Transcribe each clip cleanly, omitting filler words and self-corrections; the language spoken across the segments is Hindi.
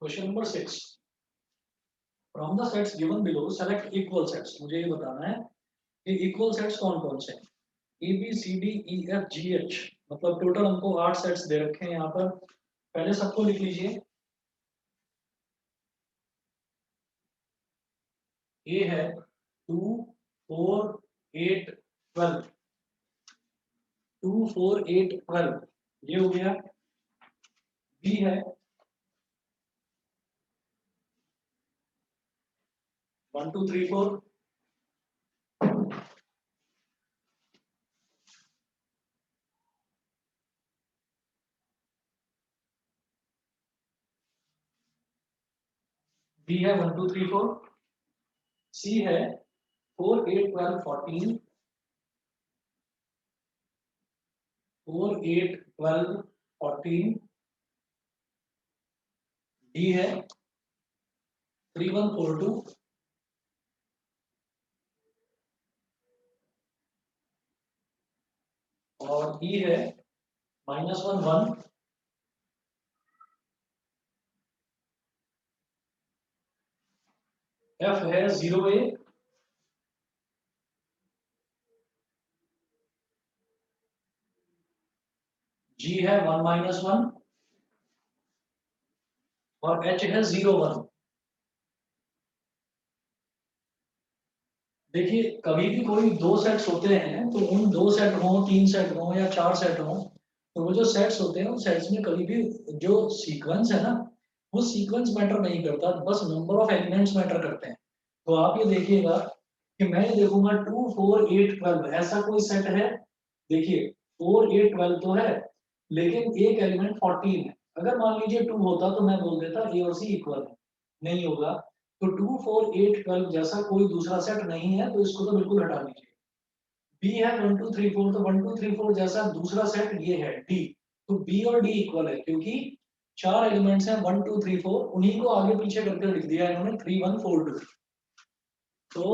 Question number 6, from the sets given below select equal sets. मुझे ये बताना है कि इक्वल सेट्स कौन कौन से हैं। A B C D E F G H, मतलब टोटल हमको 8 सेट्स दे रखे हैं यहाँ पर। पहले सबको लिख लीजिए। ए है 2 4 8 12, 2 4 8 12, ये हो गया। बी है 1 2 3 4, बी है 1 2 3 4, सी है 4 8 12 14, 4 8 12 14, डी है 3 1 4 2, और ई है -1 1, एफ है 0 A, जी है 1 -1, और एच है 0 1। देखिए कभी भी कोई दो सेट्स होते हैं तो उन दो सेट हो, 3 सेट हो या 4 सेट हो, तो वो जो सेट्स होते हैं उन सेट्स में कभी भी जो सीक्वेंस है ना, वो सीक्वेंस मैटर नहीं करता, बस नंबर ऑफ एलिमेंट्स मैटर करते हैं। तो आप ये देखिएगा कि मैं ये देखूंगा 2 4 8 12 ऐसा कोई सेट है। देखिए 4 8 12 तो है, लेकिन एक एलिमेंट 14 है। अगर मान लीजिए 2 होता तो मैं बोल देता ए और सी इक्वल है, नहीं होगा। तो 2 4 8 12 जैसा कोई दूसरा सेट नहीं है, तो इसको तो बिल्कुल हटा दीजिए। बी है 1 2 3 4, तो 1 2 3 4 जैसा दूसरा सेट ये है डी। तो बी और डी इक्वल है, क्योंकि चार एलिमेंट्स हैं 1 2 3 4, उन्हीं को आगे पीछे करके लिख दिया इन्होंने 3 1 4 2। तो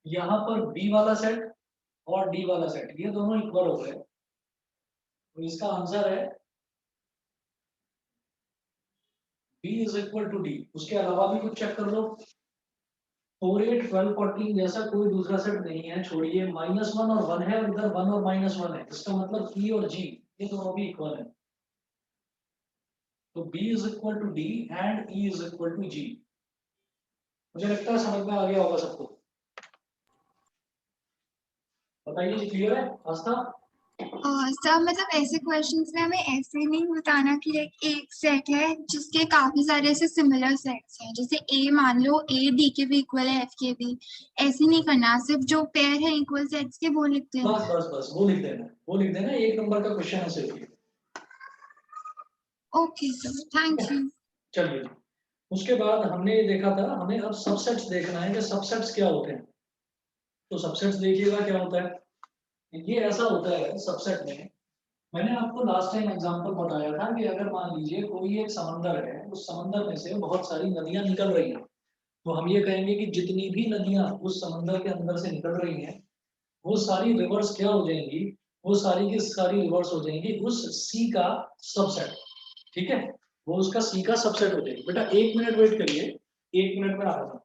यहाँ पर बी वाला सेट और डी वाला सेट ये दोनों इक्वल हो गए। तो इसका आंसर है B is equal to D. उसके अलावा भी कुछ चेक कर लो। 4 8 12 14 जैसा कोई दूसरा सेट नहीं है, छोड़िए। -1 और 1 है, और इधर 1 और -1 है, इसका मतलब ई और जी ये दोनों भी इक्वल है। तो B is equal to D and E is equal to G. मुझे लगता है समझ में आ गया होगा सबको। बताइए जी, क्लियर है आस्था? सर मतलब ऐसे क्वेश्चंस में हमें ऐसे नहीं बताना कि एक सेट है जिसके काफी सारे ऐसे सिमिलर सेट्स हैं, जैसे ए मान लो ए डी के भी इक्वल है एफ के भी, ऐसे नहीं करना। सिर्फ जो पेयर है इक्वल सेट्स के वो लिखते हैं। बस बस बस वो लिख देना, वो लिख देना। 1 नंबर का क्वेश्चन है सिर्फ ये। Okay sir, thank you. चलिए, उसके बाद हमने ये देखा था, हमें अब सबसेट्स देखना है कि सबसेट्स क्या होते हैं। तो सबसेट्स देखिएगा क्या होता है। ये ऐसा होता है सबसेट में, मैंने आपको लास्ट टाइम एग्जांपल बताया था कि अगर मान लीजिए कोई एक समंदर है, उस समंदर में से बहुत सारी नदियां निकल रही हैं, तो हम ये कहेंगे कि जितनी भी नदियां उस समंदर के अंदर से निकल रही हैं, वो सारी रिवर्स क्या हो जाएंगी, वो सारी की सारी रिवर्स हो जाएंगी उस सी का सबसेट। ठीक है, वो उसका सी का सबसेट हो जाएगी। बेटा 1 मिनट वेट करिए, 1 मिनट में आ रहा हूं।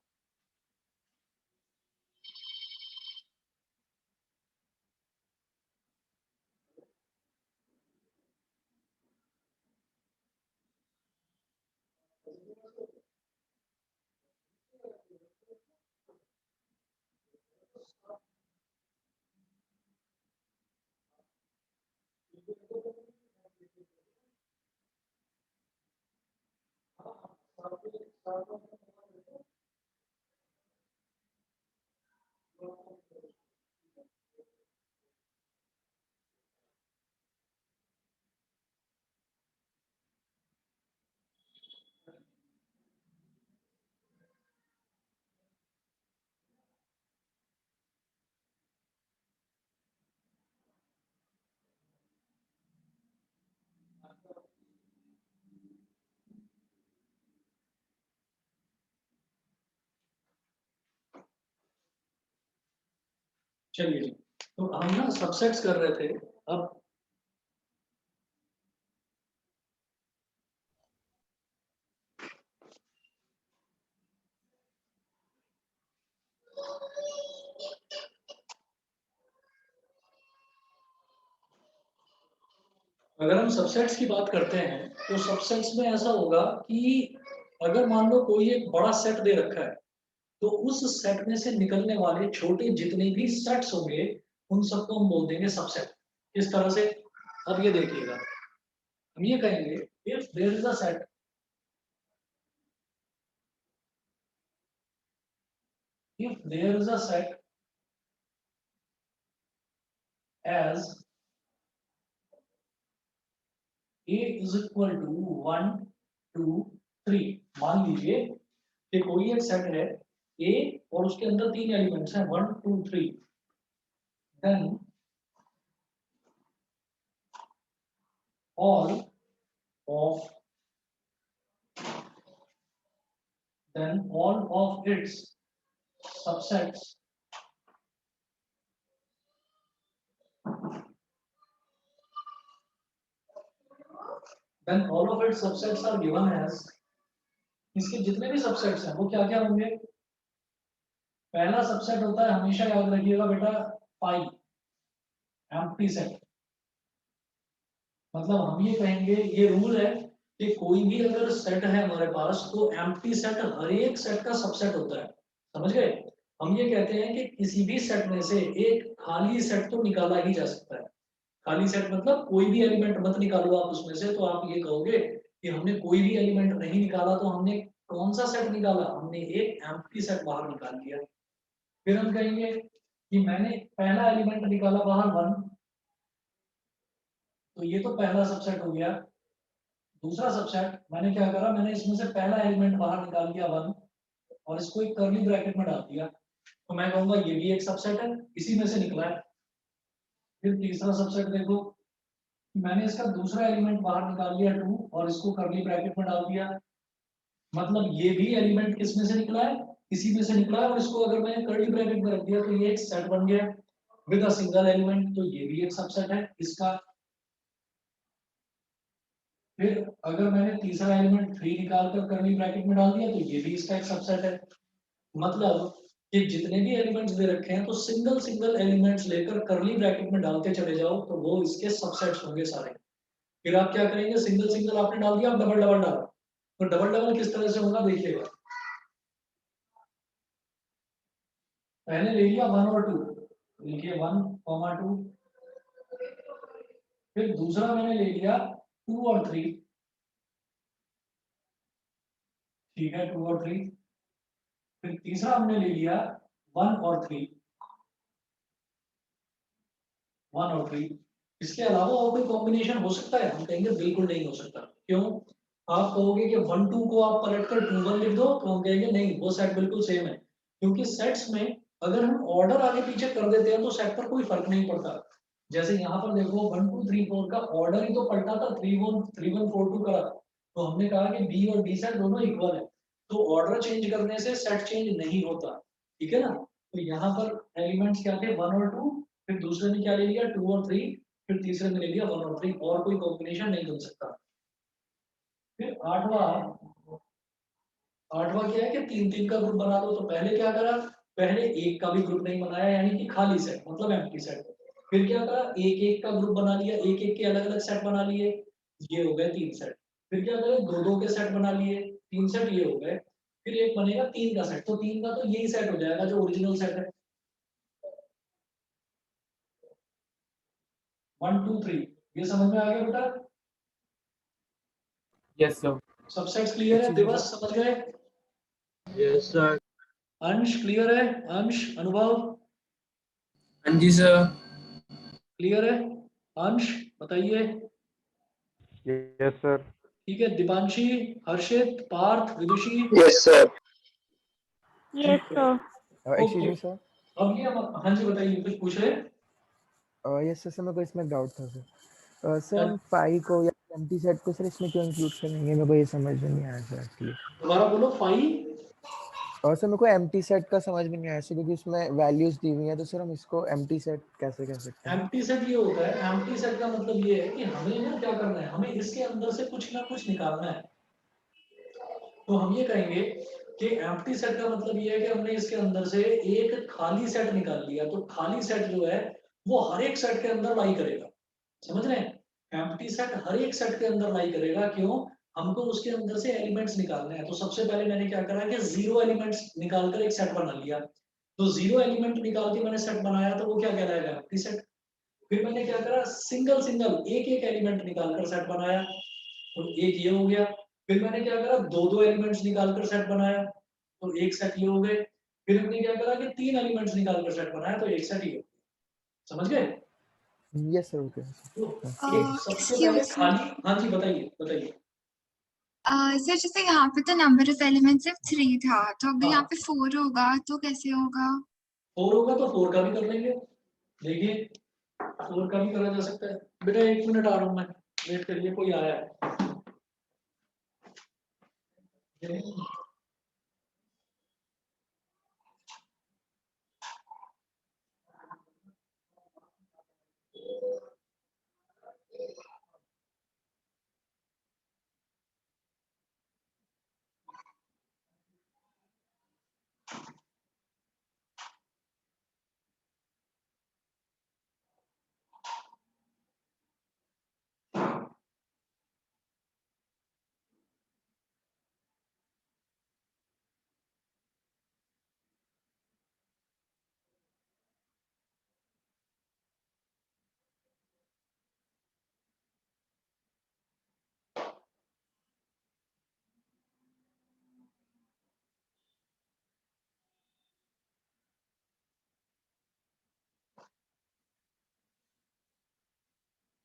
चलिए जी, तो हम ना सबसेट्स कर रहे थे। अब अगर हम सबसेट्स की बात करते हैं तो सबसेट्स में ऐसा होगा कि अगर मान लो कोई एक बड़ा सेट दे रखा है तो उस सेट में से निकलने वाले छोटे जितने भी सेट्स होंगे उन सबको हम बोल देंगे सबसेट। किस तरह से? अब ये देखिएगा, हम ये कहेंगे if there is a set if there is a set as a is equal to 1 2 3, मान लीजिए कि कोई एक सेट है a और उसके अंदर तीन एलिमेंट्स हैं 1 2 3, then all of its subsets are given as, इसके जितने भी सबसेट्स हैं वो क्या क्या होंगे? पहला सबसेट होता है, हमेशा याद रखिएगा बेटा, पाई, एम्प्टी सेट। मतलब हम ये कहेंगे, ये रूल है कि कोई भी अगर सेट है हमारे पास तो एम्प्टी सेट हर एक सेट का सबसेट होता है। समझ गए? हम ये कहते हैं कि किसी भी सेट में से एक खाली सेट तो निकाला ही जा सकता है। खाली सेट मतलब कोई भी एलिमेंट मत निकालो आप उसमें से, तो आप ये कहोगे कि हमने कोई भी एलिमेंट नहीं निकाला, तो हमने कौन सा सेट निकाला? हमने एक एम्प्टी सेट बाहर निकाल दिया। फिर हम कहेंगे कि मैंने पहला एलिमेंट निकाला बाहर 1, तो ये तो पहला सबसेट हो गया। दूसरा सबसेट मैंने क्या करा, मैंने इसमें से पहला एलिमेंट बाहर निकाल दिया 1 और इसको एक कर्ली ब्रैकेट में डाल दिया, तो मैं कहूंगा ये भी एक सबसेट है, इसी में से निकला है। फिर तीसरा सबसेट देखो, मैंने इसका दूसरा एलिमेंट बाहर निकाल लिया 2 और इसको कर्ली ब्रैकेट में डाल दिया, मतलब ये भी एलिमेंट किस में से निकला है? इसी में से निकला है, और इसको अगर मैंने कर्ली ब्रैकेट में रख दिया तो ये एक सेट बन गया विद अ सिंगल एलिमेंट, तो ये भी एक सबसेट है इसका। फिर अगर मैंने तीसरा एलिमेंट 3 निकाल कर कर्ली ब्रैकेट में डाल दिया तो ये भी इसका एक सबसेट है। मतलब कि जितने भी एलिमेंट्स दे रखे हैं तो सिंगल सिंगल एलिमेंट्स लेकर कर्ली ब्रैकेट में डालते चले जाओ तो वो इसके सबसेट्स होंगे सारे। फिर आप क्या करेंगे, सिंगल सिंगल आपने डाल दिया, आप डबल डबल डालो, तो डबल डबल किस तरह से होगा देखिएगा। पहले ले लिया 1 और 2, लिखिए 1 2, फिर दूसरा मैंने ले लिया 2 और 3, ठीक है 2 और 3, फिर तीसरा हमने ले लिया 1 और 3, 1 और 3। इसके अलावा और कोई कॉम्बिनेशन हो सकता है? हम कहेंगे बिल्कुल नहीं हो सकता। क्यों? आप कहोगे कि 1 2 को आप पलट कर 2 1 लिख दो, तो हम कहेंगे नहीं, वो सेट बिल्कुल सेम है। क्योंकि सेट्स में अगर हम ऑर्डर आगे पीछे कर देते हैं तो सेट पर कोई फर्क नहीं पड़ता। जैसे यहाँ पर देखो 1 2 3 4 का ऑर्डर ही तो पलटा था, 3 1 4 2 का, तो हमने कहा कि बी और डी सेट दोनों इक्वल है, तो ऑर्डर चेंज करने से सेट चेंज नहीं होता। ठीक है ना? तो यहाँ पर एलिमेंट्स क्या थे, 1 और 2, फिर दूसरे में क्या ले लिया 2 और 3, फिर तीसरे में ले लिया 1 और 3, और कोई कॉम्बिनेशन नहीं बन सकता। फिर आठवां क्या है कि 3 3 का ग्रुप बना दो, तो पहले क्या करा, पहले एक का भी ग्रुप नहीं बनाया, यानी कि खाली सेट मतलब एम्प्टी सेट। फिर क्या करा, एक एक का ग्रुप बना लिया, एक एक के अलग अलग सेट बना लिए, ये हो गए 3 सेट। फिर क्या करे, दो दो के सेट बना लिए, 3 सेट ये हो गए। फिर एक बनेगा 3 का सेट, तो 3 का तो यही सेट हो जाएगा जो ओरिजिनल सेट है। 1 2 3, ये समझ में आ गया बेटा? Yes sir. सबसेट्स क्लियर है? दिवस समझ गए? Yes sir. अंश क्लियर है? अंश, अनुभव हाँ जी सर। क्लियर है? अंश बताइए। Yes sir. ठीक है, Deepanshi, Harshit, Parth, Vidushi. Yes sir. Yes sir. Excuse me sir. अब ये हाँ जी बताइए, कुछ पूछ रहे? यस सर, मेरे को इसमें डाउट था सर। सर हम पाई को या एम्प्टी सेट को सर इसमें क्यों इंक्लूड करेंगे, मेरे को ये समझ में नहीं आया सर एक्चुअली। दोबारा बोलो, फाई। और सर मेरे को एम्प्टी सेट का समझ में नहीं आया सर, क्योंकि इसमें वैल्यूज दी हुई हैं, तो सर हम इसको एम्प्टी सेट कैसे कह सकते हैं? एम्प्टी सेट ये होता है, एम्प्टी सेट का मतलब ये है कि हमें ना क्या करना है, हमें इसके अंदर से कुछ ना कुछ निकालना है। तो हम ये कहेंगे कि एम्प्टी सेट का मतलब ये है कि हमने इसके अंदर से एक खाली सेट निकाल लिया, तो खाली सेट जो है वो हर एक सेट के अंदर लाई करेगा। समझ रहे हैं? एम्प्टी सेट हर एक सेट के अंदर लाई करेगा, क्यों? हमको उसके अंदर से एलिमेंट्स निकालने हैं। तो सबसे पहले मैंने क्या करा कि जीरो एलिमेंट्स निकालकर एक सेट बना लिया। तो जीरो एलिमेंट निकाल के मैंने सेट बनाया, तो वो क्या कहलाएगा? Empty set. फिर मैंने क्या करा, सिंगल सिंगल एक एक एलिमेंट निकालकर सेट बनाया, तो एक ये हो गया। फिर मैंने क्या करा, दो दो एलिमेंट्स निकालकर सेट बनाया, तो एक सेट ये हो गए। फिर हमने क्या करा कि तीन एलिमेंट्स निकालकर सेट बनाया, तो एक सेट ये हो गया। समझ गए? Yes sir, okay. तो एक सबसे पहले एक्सक्यूज खाली, हाँ जी बताइए बताइए। सर, जैसे यहाँ पे तो नंबर ऑफ एलिमेंट सिर्फ 3 था, तो अगर यहाँ हाँ, पे 4 होगा तो कैसे होगा? 4 होगा तो 4 का भी कर लेंगे। देखिए 4 का भी करा जा सकता है। बेटा 1 मिनट आ रहा हूँ मैं, वेट करिए, कोई आया है।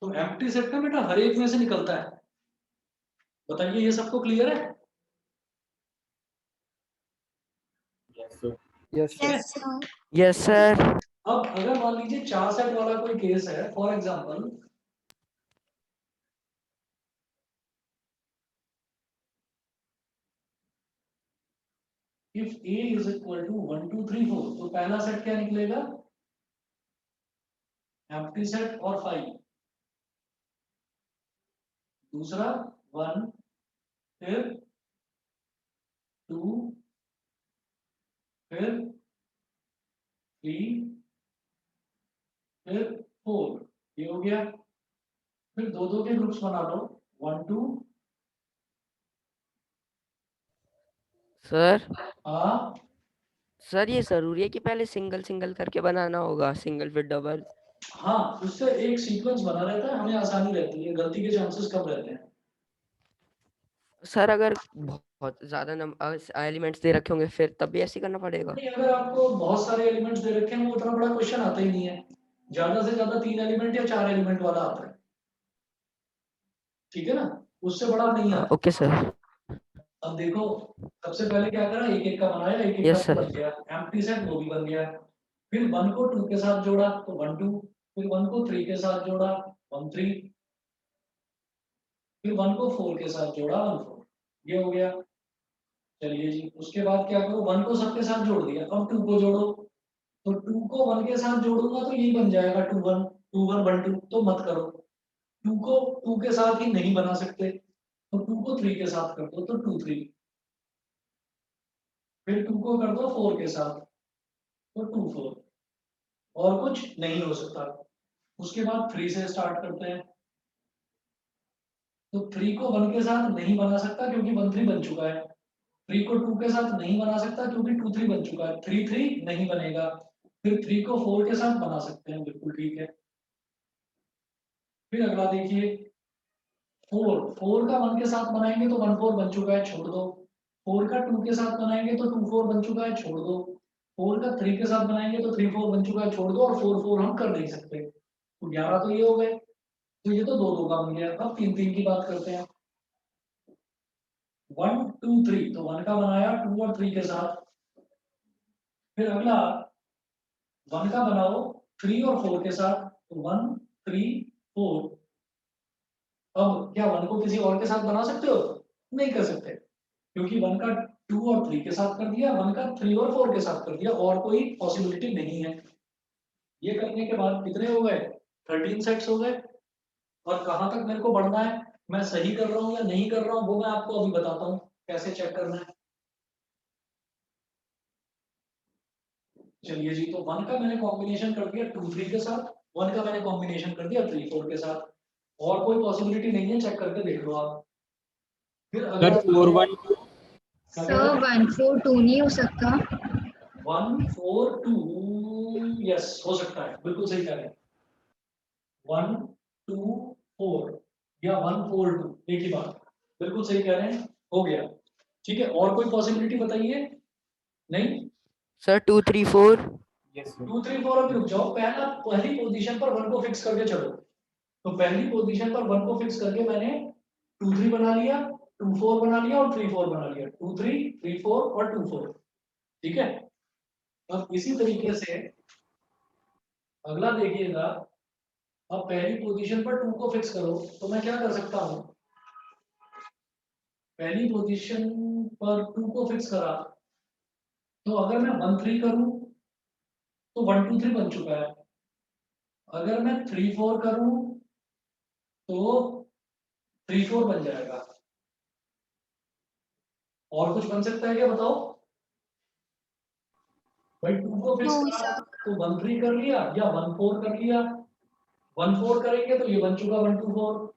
तो एम्प्टी सेट ना बेटा हर एक में से निकलता है। बताइए ये सबको क्लियर है? यस ठीक सर। है। Yes sir. Yes, sir. अब अगर मान लीजिए 4 सेट वाला कोई केस है, for example if a is equal to 1 2 3 4, तो पहला सेट क्या निकलेगा? एम्प्टी सेट और 5। दूसरा 1, फिर 2, फिर 3, फिर 4। ये हो गया। फिर दो दो के ग्रुप्स बना लो, 1 2। सर हाँ सर ये जरूरी है कि पहले सिंगल सिंगल करके बनाना होगा, सिंगल फिर डबल? हाँ, उससे एक सीक्वेंस बना रहता है, हमें आसानी रहती है, गलती के चांसेस कम रहते हैं। सर अगर बहुत ज्यादा एलिमेंट्स दे रखे होंगे फिर तब भी ऐसे ही करना पड़ेगा? नहीं, अगर आपको बहुत सारे एलिमेंट्स दे रखे हैं, वो उतना बड़ा क्वेश्चन आता ही नहीं है। ज्यादा से ज्यादा 3 एलिमेंट या 4 एलिमेंट वाला आता है। ठीक है ना? उससे बड़ा नहीं आता। Okay sir. अब देखो, सबसे पहले क्या करा, एक एक का बनाया, एक एक का यस सर। बन गया। एम्प्टी सेट वो भी बन गया। फिर 1 को 2 के साथ जोड़ा, तो 1 2। फिर 1 को 3 के साथ जोड़ा, 1 3। फिर 1 को 4 के साथ जोड़ा, 1 4। ये हो गया। चलिए जी, उसके बाद क्या करो, 1 को सबके साथ जोड़ दिया, अब 2 को जोड़ो। तो 2 को 1 के साथ जोड़ूंगा तो यही बन जाएगा 2 1 2 1 1 2। तो मत करो, 2 को 2 के साथ ही नहीं बना सकते, तो 2 को 3 के साथ कर दो, तो 2 3। फिर 2 को कर दो 4 के साथ, तो 2 4। और कुछ नहीं हो सकता। उसके बाद 3 से स्टार्ट करते हैं। तो 3 को 1 के साथ नहीं बना सकता, क्योंकि 1 3 बन चुका है। 3 को 2 के साथ नहीं बना सकता, क्योंकि 2 3 बन चुका है। 3 3 नहीं बनेगा। फिर 3 को 4 के साथ बना सकते हैं, बिल्कुल ठीक है। फिर अगला देखिए, 4 4 का 1 के साथ बनाएंगे तो 1 4 बन चुका है, छोड़ दो। 4 का 2 के साथ बनाएंगे तो 2 4 बन चुका है, छोड़ दो। 4 का 3 के साथ बनाएंगे तो 3 4 बन चुका है, छोड़ दो। और 4 4 हम कर नहीं सकते, तो 11 तो ये हो गए। तो ये तो दो दो का बन गया। अब 3 3 की बात करते हैं। 1 2 3, तो 1 का बनाया 2 और 3 के साथ। फिर अगला 1 का बनाओ 3 और 4 के साथ, तो 1 3 4। अब क्या 1 को किसी और के साथ बना सकते हो? नहीं कर सकते, क्योंकि 1 का 2 और 3 के साथ कर दिया, 1 का 3 और 4 के साथ कर दिया, और कोई पॉसिबिलिटी नहीं है। ये करने के बाद कितने हो गए? 13 सेट्स हो गए। और कहाँ तक मेरे को बढ़ना है, मैं सही कर रहा हूँ या नहीं कर रहा हूँ, वो मैं आपको अभी बताता हूँ कैसे चेक करना है। चलिए जी, तो 1 का मैंने कॉम्बिनेशन कर दिया 2 3 के साथ, 1 का मैंने कॉम्बिनेशन कर दिया 3 4 के साथ। और कोई पॉसिबिलिटी नहीं है, चेक करके देख लो आप। फिर सर अगला 412 सर 142 नहीं हो सकता? 142 यस हो सकता है, बिल्कुल सही कह रहे हैं। 124 या 142 एक ही बात, बिल्कुल सही कह रहे हैं, हो गया। ठीक है, और कोई पॉसिबिलिटी बताइए? नहीं, सर 234। यस सर 2 3 4 अभी रुक जाओ, पहली पोजीशन पर 1 को फिक्स करके चलो। तो पहली पोजीशन पर 1 को फिक्स करके मैंने 2 3 बना लिया, 2 4 बना लिया और 3 4 बना लिया, 2 3 3 4 और 2 4। ठीक है, अब इसी तरीके से अगला देखिएगा। अब पहली पोजीशन पर 2 को फिक्स करो, तो मैं क्या कर सकता हूँ, पहली पोजीशन पर 2 को फिक्स करा, तो अगर मैं 1 3 करूं तो 1 2 3 बन चुका है। अगर मैं 3 4 करूं तो 3 4 बन जाएगा। और कुछ बन सकता है क्या बताओ? भाई 2 को फिक्स नो करा सर। तो 1 3 कर लिया या 1 4 कर लिया। 1 4 करेंगे तो ये बन चुका 1 2 4,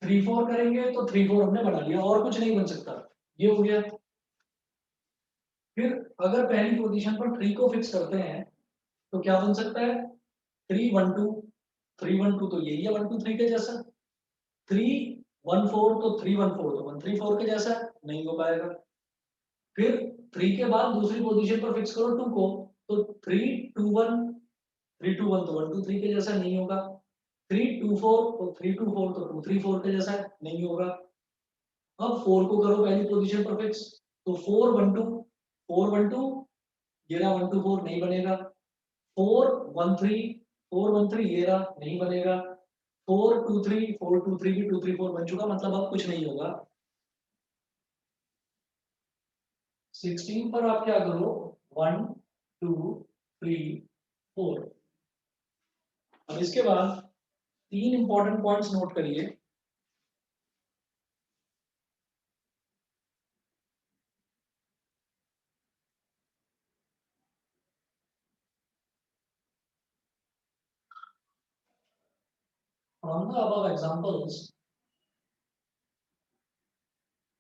3 4 करेंगे तो 3 4 हमने बना लिया, और कुछ नहीं बन सकता, ये हो गया। फिर अगर पहली पोजीशन पर 3 को फिक्स करते हैं तो क्या बन सकता है? 3 1 2, 3 1 2 तो यही है 1 2 3 के जैसा। 3 1 4 तो 3 1 4 तो 1 3 4 के जैसा है, नहीं हो पाएगा। फिर 3 के बाद दूसरी पोजीशन पर फिक्स करो 2 को, तो 3 2 1, 3 2 1 तो 1 2 3 के जैसा नहीं होगा। 3 2 4 तो 3 2 4 तो 2 3 4 के जैसा है, नहीं होगा। अब 4 को करो पहली पोजीशन पर फिक्स, तो 4 1 2, 4 1 2 ये रहा 1 2 4 नहीं बनेगा। 4 1 3, 4 1 3 ये रहा नहीं बनेगा। 4 2 3, 4 2 3 भी 2 3 4 बन चुका, मतलब अब कुछ नहीं होगा। 16 पर आप क्या करो, 1 2 3 4। अब इसके बाद 3 इंपॉर्टेंट पॉइंट्स नोट करिए। From the above examples,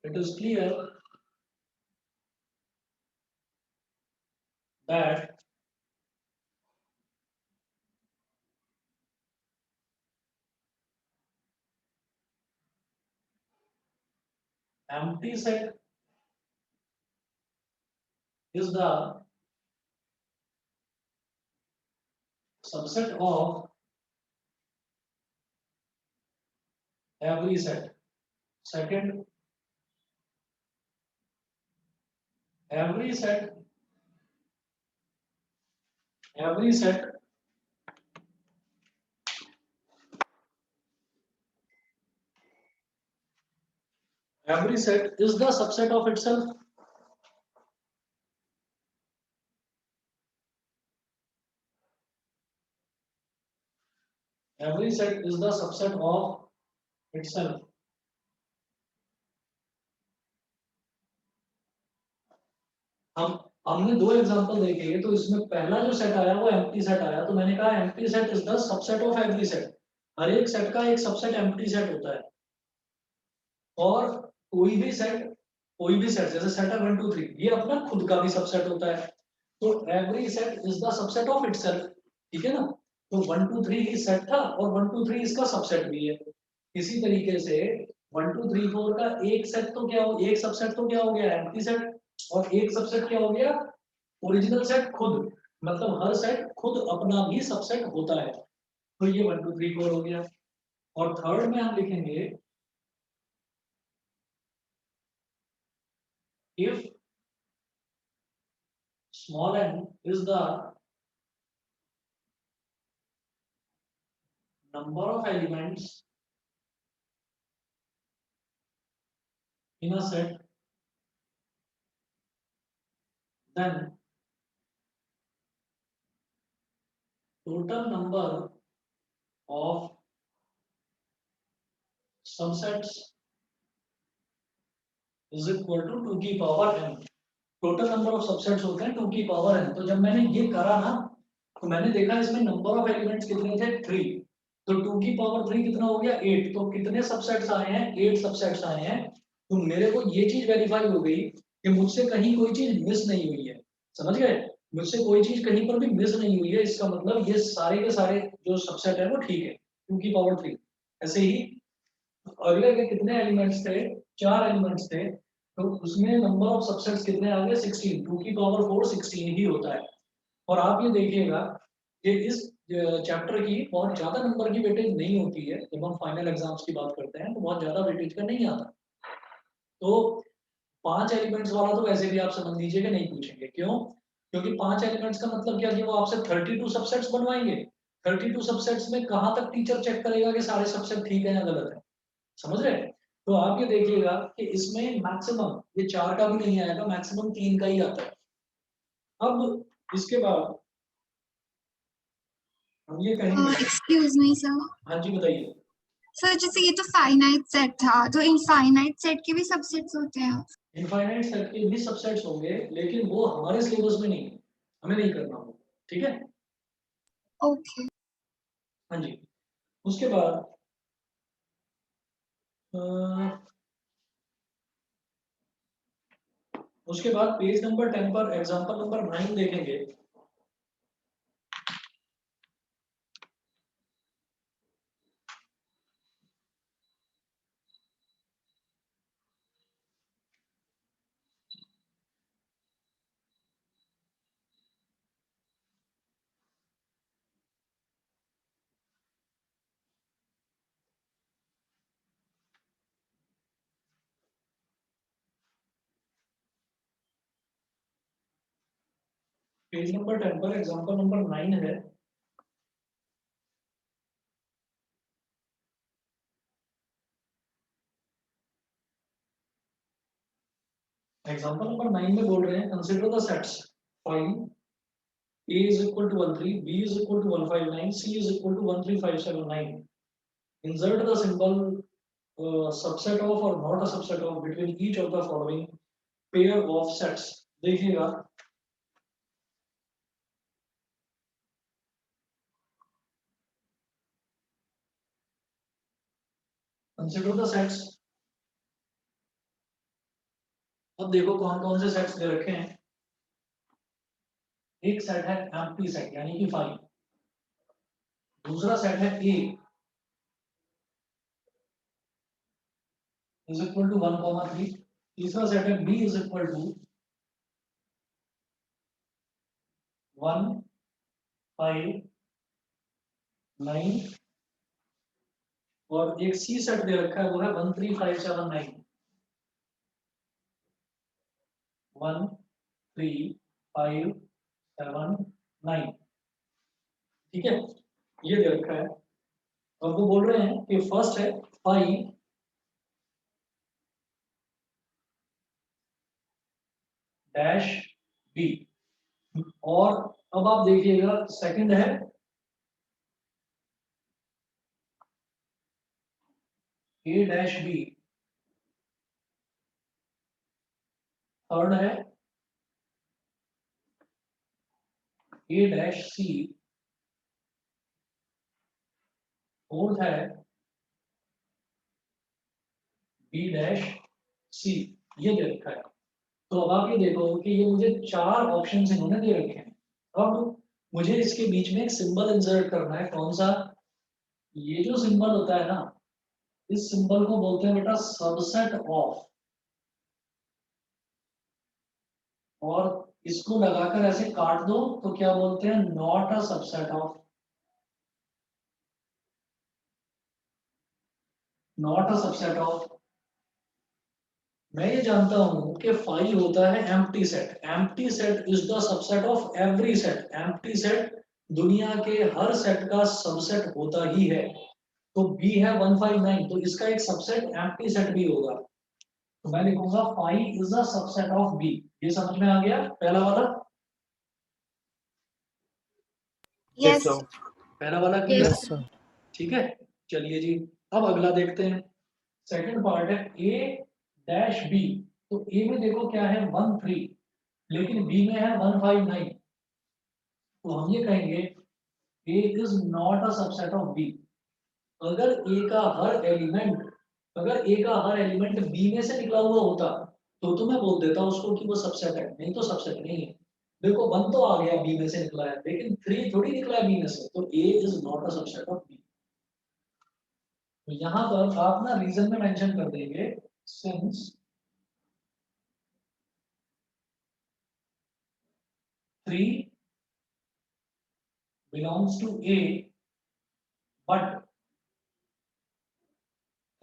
it is clear that empty set is the subset of every set. Second, every set is the subset of itself. Every set is the subset of itself. हमने दो एग्जांपल देखे, तो इसमें पहला जो सेट आया वो एम्प्टी सेट आया, तो मैंने कहा empty set is the subset of every set. हर एक सेट का एक सबसेट एम्प्टी सेट होता है। और कोई भी सेट जैसे सेट है 1 2 3, ये अपना खुद का भी सबसेट होता है। तो every set is the subset of itself, ठीक है ना। तो 1 2 3 इस सेट था और 1 2 3 इसका सबसेट भी है। इसी तरीके से 1 2 3 4 का एक सेट तो क्या हो, एक सबसेट तो क्या हो गया, एम्प्टी सेट। और एक सबसेट क्या हो गया, ओरिजिनल सेट खुद। मतलब हर सेट खुद अपना भी सबसेट होता है। तो ये 1 2 3 4 हो गया। और थर्ड में हम लिखेंगे if small n is the number of elements in a set, then total number of subsets is equal to 2 की power n। Total number of subsets होते हैं 2 की पावर n। तो जब मैंने ये करा ना, तो मैंने देखा इसमें नंबर ऑफ एलिमेंट्स कितने थे, 3। तो 2 की पावर 3 कितना हो गया 8। तो कितने सबसेट्स आए हैं 8 सबसेट्स आए हैं। तो मेरे को ये चीज वेरीफाई हो गई कि मुझसे कहीं कोई चीज मिस नहीं हुई है। समझ गए, मुझसे कोई चीज कहीं पर भी मिस नहीं हुई है, इसका मतलब ये सारे के सारे जो सबसेट है वो ठीक है 2 की पावर 3। ऐसे ही अगले के कितने एलिमेंट्स थे 4 एलिमेंट्स थे, तो उसमें नंबर ऑफ सबसेट्स कितने आ गए 16। 2 की पावर 4 16 ही होता है। और आप ये देखिएगा कि इस चैप्टर की बहुत ज्यादा नंबर की वेटेज नहीं होती है। जब हम फाइनल एग्जाम्स की बात करते हैं तो बहुत ज्यादा वेटेज का नहीं आता। तो 5 एलिमेंट्स वाला तो वैसे भी आप समझ लीजिए कि नहीं पूछेंगे। क्यों? क्योंकि 5 एलिमेंट्स का मतलब क्या कि वो आपसे 32 सबसेट्स बनवाएंगे। 32 सबसेट्स में कहाँ तक टीचर चेक करेगा कि सारे सबसेट ठीक है या गलत है? समझ रहे हैं? तो आप ये देखिएगा कि इसमें मैक्सिमम ये 4 का भी नहीं आएगा, मैक्सिमम 3 का ही आता है। अब इसके बाद हम ये कहेंगे। Excuse me sir. हाँ जी बताइए। सर जैसे ये तो फाइनाइट सेट था, तो इनफाइनाइट सेट के भी सबसेट्स होते हैं? इनफाइनाइट सेट के भी सबसेट्स होंगे, लेकिन वो हमारे सिलेबस में नहीं है, हमें नहीं करना वो। ठीक है। ओके। हाँ जी। उसके बाद पेज नंबर 10 पर एग्जांपल नंबर 9 देखेंगे। पेज नंबर 10 पर एग्जांपल नंबर 9 है। एग्जांपल नंबर 9 में बोल रहे हैं consider the sets 5 a is equal to 13, b is equal to 159, c is equal to 13579. Insert the symbol subset of or not a subset of between each of the following pair of sets। देखिएगा कंसीडर द सेट्स। अब देखो कौन कौन से सेट्स दे रखे हैं। एक सेट है एम्प्टी सेट यानी कि 5। दूसरा सेट है a इज इक्वल टू 1, 3। तीसरा सेट है b इज इक्वल टू 1, 5, 9 और एक सी सेट दे रखा है वो है 1, 3, 5, 7, 9। 1, 3, 5, 7, 9। ठीक है, ये दे रखा है। और वो बोल रहे हैं कि फर्स्ट है 5 डैश बी। और अब आप देखिएगा सेकंड है ए डैश बी। थर्ड है ए डैश सी। फोर्थ है बी डैश सी। ये दे रखा है। तो अब आप ये देखो कि ये मुझे 4 ऑप्शन इन्होंने दे रखे हैं। अब मुझे इसके बीच में एक सिंबल इंसर्ट करना है। कौन सा? ये जो सिंबल होता है ना, इस सिंबल को बोलते हैं बेटा सबसेट ऑफ। और इसको लगाकर ऐसे काट दो तो क्या बोलते हैं not a subset of. Not a subset of. मैं ये जानता हूं कि 5 होता है empty set. Empty set is the subset of every set. Empty set दुनिया के हर सेट का सबसेट होता ही है। तो बी है 159, तो इसका एक सबसेट एम्प्टी सेट भी होगा। तो मैं लिखूंगा 5 is the subset of B. ये समझ में आ गया पहला वाला? यस। पहला वाला क्लियर? यस। Yes sir. ठीक है, चलिए जी। अब अगला देखते हैं। सेकंड पार्ट है ए डैश बी। तो ए में देखो क्या है 13, लेकिन बी में है 159। तो हम ये कहेंगे A is not a subset of B. अगर ए का हर एलिमेंट बी में से निकला हुआ होता तो मैं बोल देता उसको कि वो सबसेट है, नहीं तो सबसेट नहीं है। देखो 1 तो आ गया बी में से निकला है, लेकिन 3 थोड़ी निकला है बी में से, तो A is not a subset of B. तो यहाँ पर आप ना रीजन में मेंशन कर देंगे, since 3 belongs to A but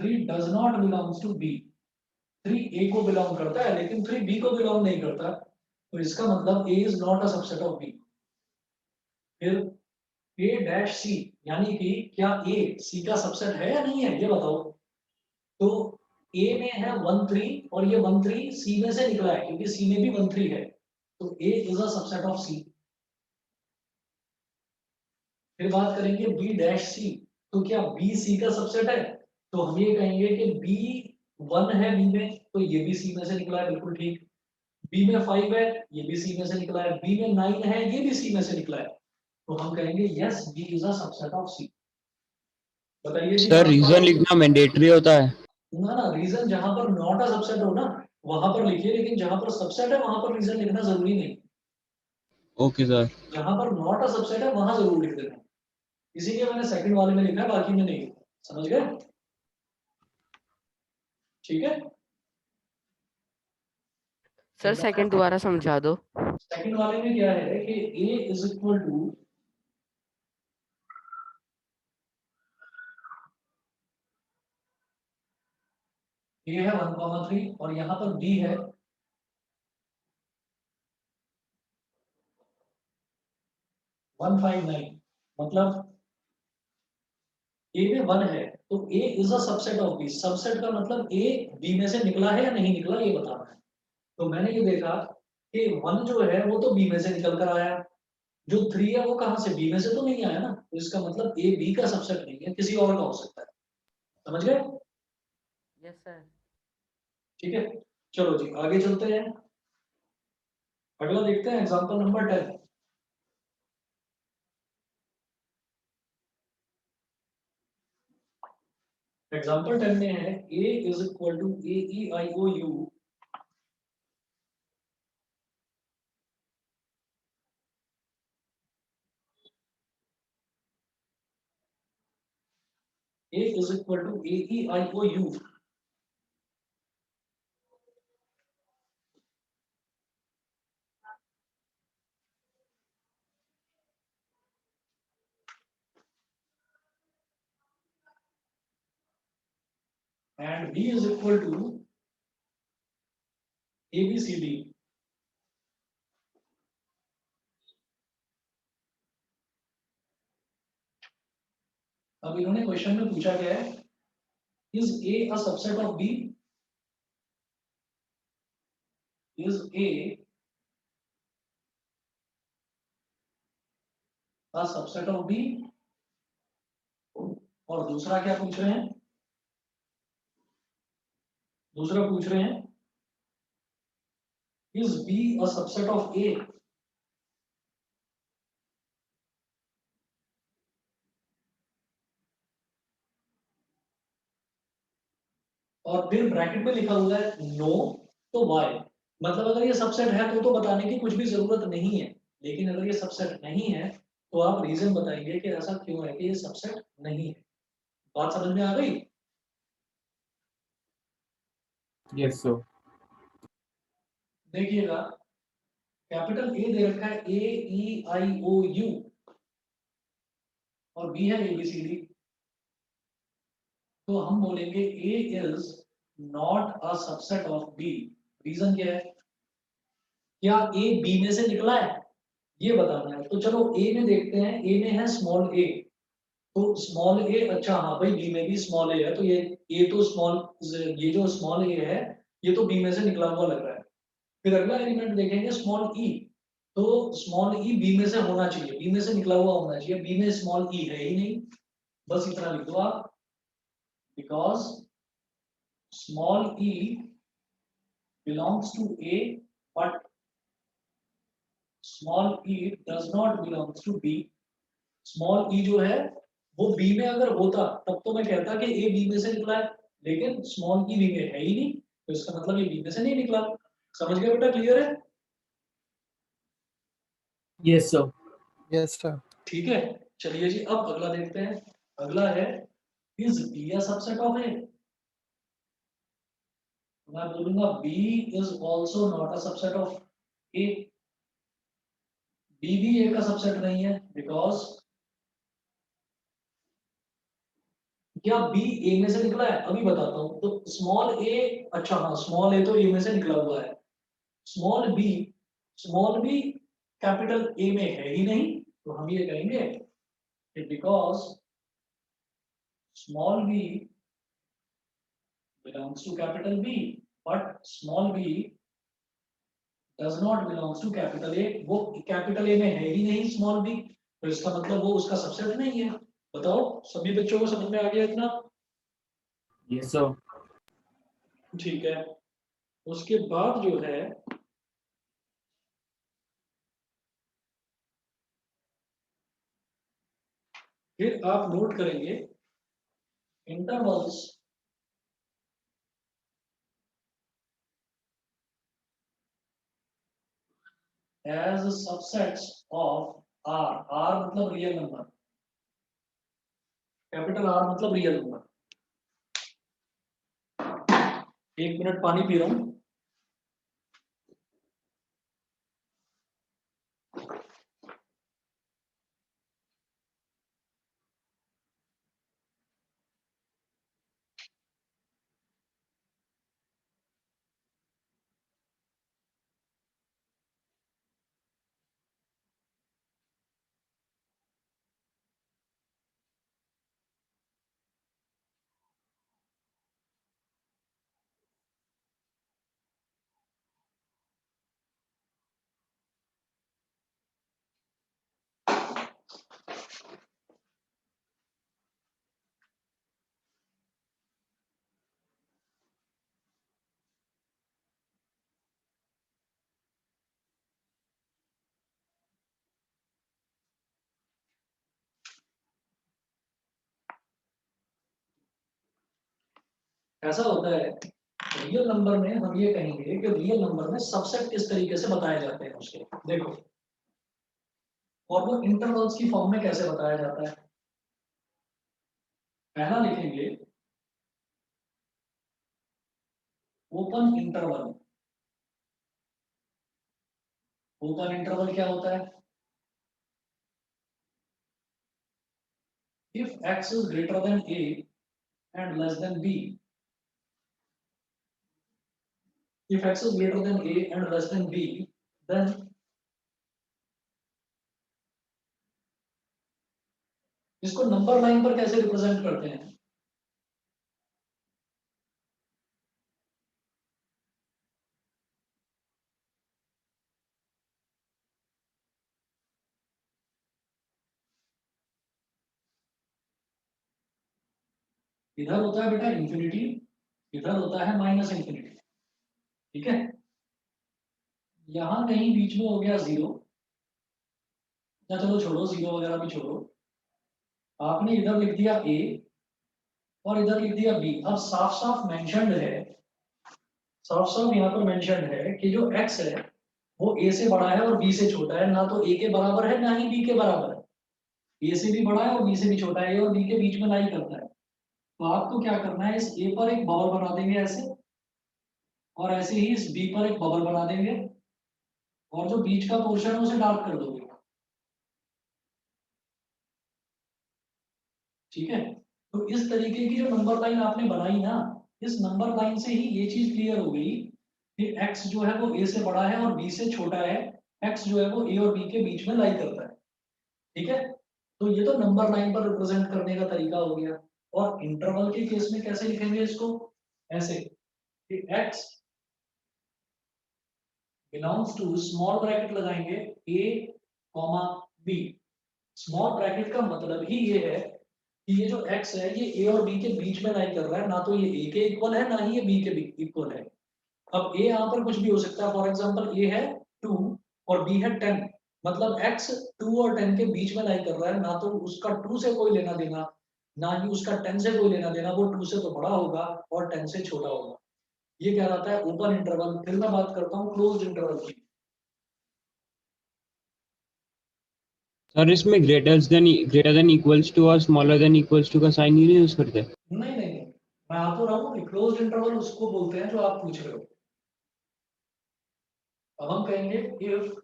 3 does not belongs to B। 3 A को बिलोंग करता है लेकिन 3 B को बिलोंग नहीं करता, तो इसका मतलब A is not a subset of B। फिर A डैश C, यानी कि क्या A C का सबसेट है या नहीं है ये बताओ। तो A में है 1 3 और ये 1 3 C में से निकला है क्योंकि C में भी 1 3 है, तो A is a subset of C। फिर बात करेंगे B डैश C, तो क्या B C का सबसेट है, तो हम ये कहेंगे कि B 1 है B में, तो ये भी C में से निकला है, बिल्कुल ठीक। B में 5 है, ये भी C में से निकला है। B में 9 है, ये भी C में से निकला है, तो हम कहेंगे yes B is a subset of C। बताइए जी। सर रीजन लिखना मैंडेटरी होता है? ना रीजन जहां पर नॉट अ सबसेट हो ना वहां पर लिखिए, लेकिन जहां पर सबसेट है वहां पर रीजन लिखना जरूरी नहीं। Okay sir. जहां पर नॉट अ सबसेट है वहां जरूर लिख देना, इसीलिए मैंने सेकंड वाले में लिखा है, बाकी में नहीं। समझ गए? ठीक है सर सेकंड दोबारा समझा दो। सेकंड वाले में क्या है कि A is equal to A है 1,3 और यहाँ पर B है 159। मतलब A में 1 है तो A is a subset of B। Subset का मतलब A B में से निकला है या नहीं निकला ये बताना है। तो मैंने ये देखा कि 1 जो है वो तो B में से निकल कर आया, जो 3 है वो कहाँ से, B में से तो नहीं आया ना, तो इसका मतलब A B का सबसेट नहीं है, किसी और का हो सकता है। समझ गए? Yes sir. ठीक है, चलो जी आगे चलते हैं। अगला देखते हैं एग्जांपल नंबर 10। एग्जांपल 10 में है A is equal to AEIOU A is equal to AEIOU and B is equal to ABCD। अब इन्होंने क्वेश्चन में पूछा गया है is A a subset of B? Is a subset of B? और दूसरा क्या पूछ रहे हैं, दूसरा पूछ रहे हैं is B a subset of A? और फिर ब्रैकेट में लिखा हुआ है नो, तो वाई। मतलब अगर ये सबसेट है तो बताने की कुछ भी जरूरत नहीं है, लेकिन अगर ये सबसेट नहीं है तो आप रीजन बताएंगे कि ऐसा क्यों है कि ये सबसेट नहीं है। बात समझ में आ गई? Yes sir. देखिएगा कैपिटल ए दे रखा है AEIOU और B है ABCD, तो हम बोलेंगे A is not a subset of B। Reason क्या है, क्या A B में से निकला है ये बताना है। तो चलो A में देखते हैं, A में है स्मॉल a, तो स्मॉल a, अच्छा हाँ भाई B में भी स्मॉल a है, तो ये A तो स्मॉल, ये जो स्मॉल a है ये तो B में से निकला हुआ लग रहा है। फिर अगला एलिमेंट देखेंगे स्मॉल e, तो स्मॉल e B में से होना चाहिए, B में से निकला हुआ होना चाहिए, B में स्मॉल e है ही नहीं, बस इतना लिख दो आप, because small e belongs to A but small e does not belongs to B। Small e जो है वो बी में अगर होता तब तो मैं कहता कि ए बी में से निकला है, लेकिन स्मॉल ई बी में है ही नहीं, तो इसका मतलब ये बी में से नहीं निकला। समझ गए बेटा? क्लियर है? Yes, sir. Yes sir. ठीक है, चलिए जी अब अगला देखते हैं। अगला है is B a subset of A. मैं बोलूंगा B is also not a subset of A. B भी ए का सबसेट नहीं है, बिकॉज क्या बी ए में से निकला है? अभी बताता हूं। तो स्मॉल ए, अच्छा हाँ, स्मॉल ए तो ए में से निकला हुआ है। स्मॉल बी कैपिटल ए में है ही नहीं, तो हम ये कहेंगे कि because small B belongs to capital B, but small b does not belongs to capital A। वो कैपिटल ए में है ही नहीं स्मॉल b, तो इसका मतलब वो उसका सबसेट नहीं है। बताओ सभी बच्चों को समझ में आ गया इतना? Yes, sir. ठीक है, उसके बाद जो है फिर आप नोट करेंगे intervals as subsets of R। R मतलब रियल नंबर, कैपिटल R मतलब रियल नंबर। एक मिनट पानी पी रहा हूं। ऐसा होता है रियल नंबर में, हम ये कहेंगे कि रियल नंबर में सबसेट किस तरीके से बताए जाते हैं उसके। देखो, और वो इंटरवल्स की फॉर्म में कैसे बताया जाता है। पहला लिखेंगे ओपन इंटरवल। ओपन इंटरवल क्या होता है? If x is greater than a and less than b, if x is greater than a and less than b, then इसको नंबर लाइन पर कैसे रिप्रेजेंट करते हैं? इधर होता है बेटा इंफिनिटी, इधर होता है माइनस इंफिनिटी। ठीक है, यहां कहीं बीच में हो गया जीरो, या चलो छोड़ो, जीरो वगैरह भी छोड़ो। आपने इधर लिख दिया a और इधर लिख दिया b। अब साफ साफ मेंशन्ड है, साफ साफ यहाँ पर मेंशन्ड है कि जो x है वो a से बड़ा है और b से छोटा है, ना तो a के बराबर है ना ही b के बराबर है। a से भी बड़ा है और b से भी छोटा है, a और b के बीच में लाई करता है। तो आपको क्या करना है, इस a पर एक बबल बना देंगे ऐसे, और ऐसे ही इस b पर एक बबल बना देंगे, और जो बीच का पोर्शन है उसे डार्क कर दोगे। ठीक है, तो इस तरीके की जो नंबर लाइन आपने बनाई ना, इस नंबर लाइन से ही ये चीज क्लियर हो गई कि x जो है वो a से बड़ा है और b से छोटा है। x जो है वो a और b के बीच में लाई करता है। ठीक है, तो ये तो नंबर लाइन पर रिप्रेजेंट करने का तरीका हो गया। और इंटरवल के केस में कैसे लिखेंगे इसको? ऐसे कि x belongs to, small bracket लगाएंगे a comma b। Small bracket का मतलब ही ये है कि ये जो x है ये a और b के बीच में लाई कर रहा है, ना तो ये a के इक्वल है ना ही ये b के इक्वल है। अब a यहाँ पर कुछ भी हो सकता है, फॉर एग्जांपल a है 2 और b है 10, मतलब x 2 और 10 के बीच में लाई कर रहा है, ना तो उसका 2 से कोई लेना देना, ना ही उसका 10 से कोई लेना देना, वो 2 से तो बड़ा होगा और 10 से छोटा होगा। ये क्या रहता है ओपन इंटरवल। फिर मैं बात करता हूँ क्लोज्ड इंटरवल की। सर इसमें ग्रेटर देन इक्वल्स टू और स्मॉलर देन इक्वल्स टू का साइन नहीं यूज करते? नहीं नहीं नहीं, मैं आ तो रहा हूँ, क्लोज्ड इंटरवल उसको बोलते हैं जो आप पूछ रहे हो। अब हम कहेंगे if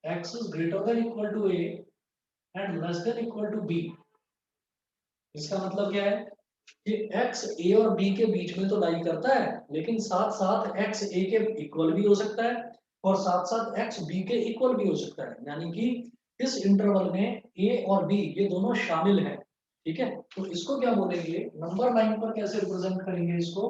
x is greater than equal to a and less than equal to b। इसका मतलब क्या है कि x a और b के बीच में तो लाई करता है, लेकिन साथ साथ x a के इक्वल भी हो सकता है और साथ साथ x b के इक्वल भी हो सकता है, यानी कि इस इंटरवल में a और b ये दोनों शामिल हैं। ठीक है, तो इसको क्या बोलेंगे, नंबर लाइन पर कैसे रिप्रेजेंट करेंगे इसको,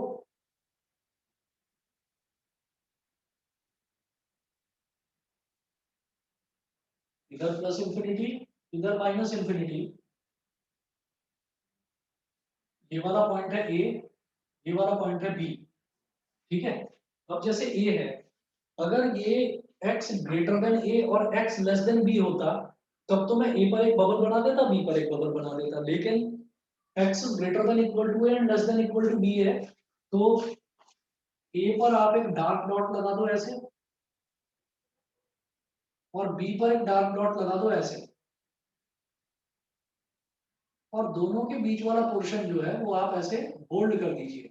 इधर प्लस इंफिनिटी इधर माइनस इंफिनिटी। ये वाला पॉइंट है ए, ये वाला पॉइंट है बी। ठीक है, अब जैसे ए है, अगर ये x ग्रेटर देन ए और x लेस देन बी होता, तब तो मैं a पर एक बबल बना देता, b पर एक बबल बना देता, लेकिन x greater than equal to A and less than equal to b है, तो a पर आप एक डार्क डॉट लगा दो ऐसे, और b पर एक डार्क डॉट लगा दो ऐसे, और दोनों के बीच वाला पोर्शन जो है वो आप ऐसे बोल्ड कर दीजिए।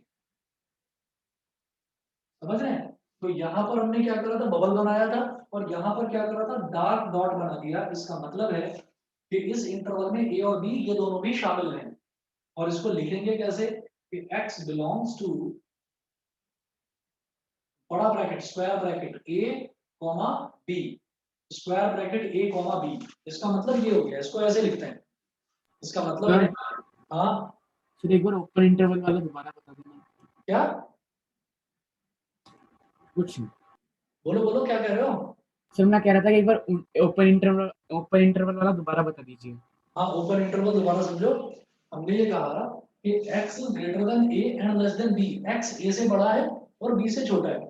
समझ रहे हैं? तो यहाँ पर हमने क्या करा था, बबल बनाया था, और यहाँ पर क्या करा था, डार्क डॉट बना दिया। इसका मतलब है कि इस इंटरवल में ए और बी ये दोनों भी शामिल हैं। और इसको लिखेंगे कैसे कि x बिलोंग्स टू बड़ा bracket square bracket a comma b, square bracket a comma b। इसका मतलब ये हो गया, इसको ऐसे लिखते हैं। इसका मतलब है, हाँ सर एक बार ओपन इंटरवल वाला दोबारा बता देना। क्या, कुछ नहीं। बोलो बोलो क्या कह रहे हो। सर मैं कह रहा था कि एक बार ओपन इंटरवल वाला दोबारा बता दीजिए। हाँ, ओपन इंटरवल दोबारा समझो। हमने ये कहा कि x greater then a and less then b, x a से बड़ा है और b से छोटा है,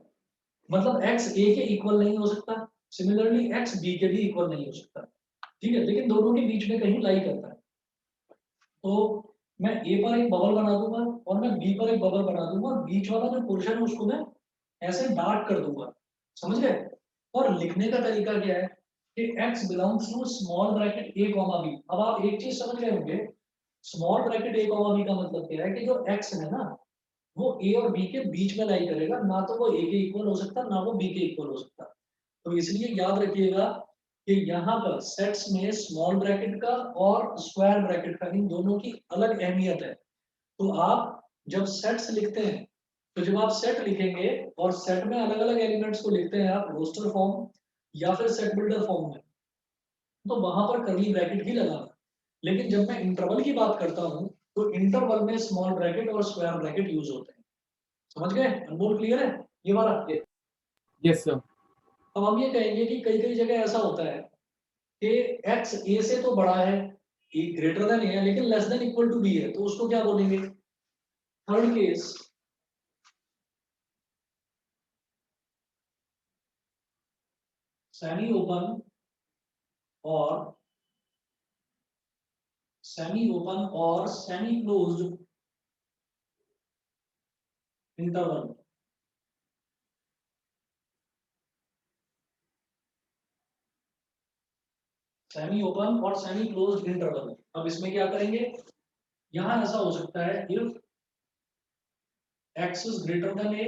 मतलब x a के इक्वल नहीं हो सकता, सिमिलरली x b के भी इक्वल नहीं हो सकता। ठीक है, लेकिन दोनों के बीच में कहीं लाई करता है। तो मैं a पर एक बबल बना दूंगा और मैं b पर एक बबल बना दूंगा, और बीच वाला जो पोर्शन है उसको मैं ऐसे डार्क कर दूंगा। समझ गए? और लिखने का तरीका क्या है कि x belongs to small bracket a comma b। अब आप एक चीज समझ गए होंगे, small bracket a comma b का मतलब क्या है कि जो x है ना वो a और b के बीच में लाई करेगा, ना तो वो a के इक्वल हो सकता ना वो b के इक्वल हो सकता। तो इसलिए याद रखिएगा कि यहाँ पर सेट्स में स्मॉल ब्रैकेट का और स्क्वायर ब्रैकेट का इन दोनों की अलग अहमियत है। तो आप जब सेट्स लिखते हैं, तो जब आप सेट लिखेंगे और सेट में अलग अलग एलिमेंट्स को लिखते हैं आप रोस्टर फॉर्म या फिर सेट बिल्डर फॉर्म में, तो वहां पर कर्ली ब्रैकेट ही लगाना। लेकिन जब मैं इंटरवल की बात करता हूं तो इंटरवल में स्मॉल ब्रैकेट और स्क्वायर ब्रैकेट यूज होते हैं। समझ गए? अनमोल क्लियर है ये वाला? Yes sir. अब हम ये कहेंगे कि कई कई जगह ऐसा होता है कि x a से तो बड़ा है, a ग्रेटर देन a है, लेकिन less than equal to b है, तो उसको क्या बोलेंगे? थर्ड केस, सेमी ओपन और semi closed interval. Semi open और सेमी क्लोज्ड इंटरवल। अब इसमें क्या करेंगे, यहां ऐसा हो सकता है if x is greater than a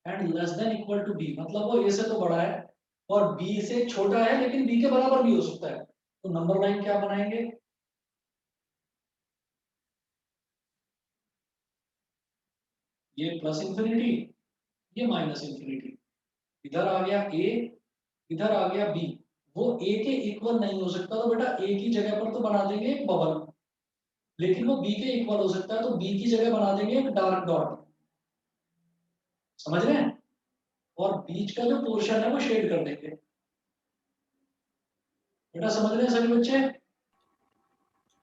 and less than equal to b, मतलब वो a से तो बड़ा है और b से छोटा है लेकिन b के बराबर भी हो सकता है। तो नंबर लाइन क्या बनाएंगे, ये प्लस इंफिनिटी ये माइनस इंफिनिटी, इधर आ गया a इधर आ गया b। वो a के इक्वल नहीं हो सकता, तो बेटा a की जगह पर तो बना देंगे एक बबल, लेकिन वो b के इक्वल हो सकता है, तो b की जगह बना देंगे एक डार्क डॉट। समझ रहे हैं? और बीच का जो पोर्शन है वो शेड कर देंगे। बेटा समझ रहे हैं सभी बच्चे?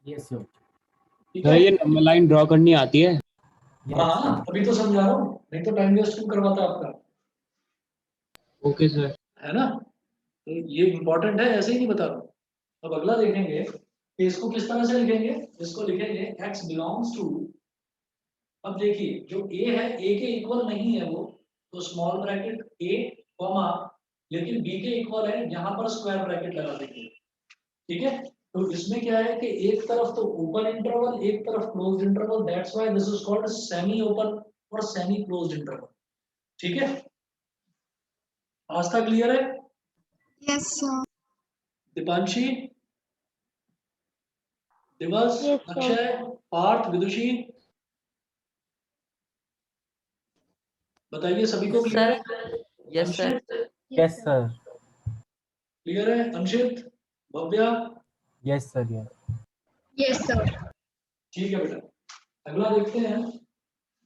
Yes sir. ठीक सर है, ये नंबर लाइन ड्रॉ करनी आती है? हाँ अभी तो समझा रहा हूँ, नहीं तो टाइम वेस्ट क्यों करवाता आपका। Okay sir. है ना? तो ये इंपॉर्टेंट है, ऐसे ही नहीं बता रहा हूँ। अब अगला देखेंगे कि इसको किस तरह से लिखेंगे। इसको लिखेंगे x बिलोंग्स टू, अब देखिए जो a है a के इक्वल नहीं है वो, तो स्मॉल ब्रैकेट a कॉमा, लेकिन b के इक्वल है, यहाँ पर स्क्वायर ब्रैकेट लगा देंगे। ठीक है, तो इसमें क्या है कि एक तरफ तो ओपन इंटरवल, एक तरफ closed interval, that's why this is called semi open और सेमी क्लोज्ड इंटरवल। ठीक है, आज तक क्लियर है? Yes sir. दीपांशी, दिवस, Yes, sir. अक्षय, पार्थ, विदुषी, बताइए सभी को क्लियर है? Yes sir. Anshit Yes, sir. Clear है? Anshit, Bhavya, Yes, sir. Yes. Yes sir. ठीक है बेटा। अगला देखते हैं,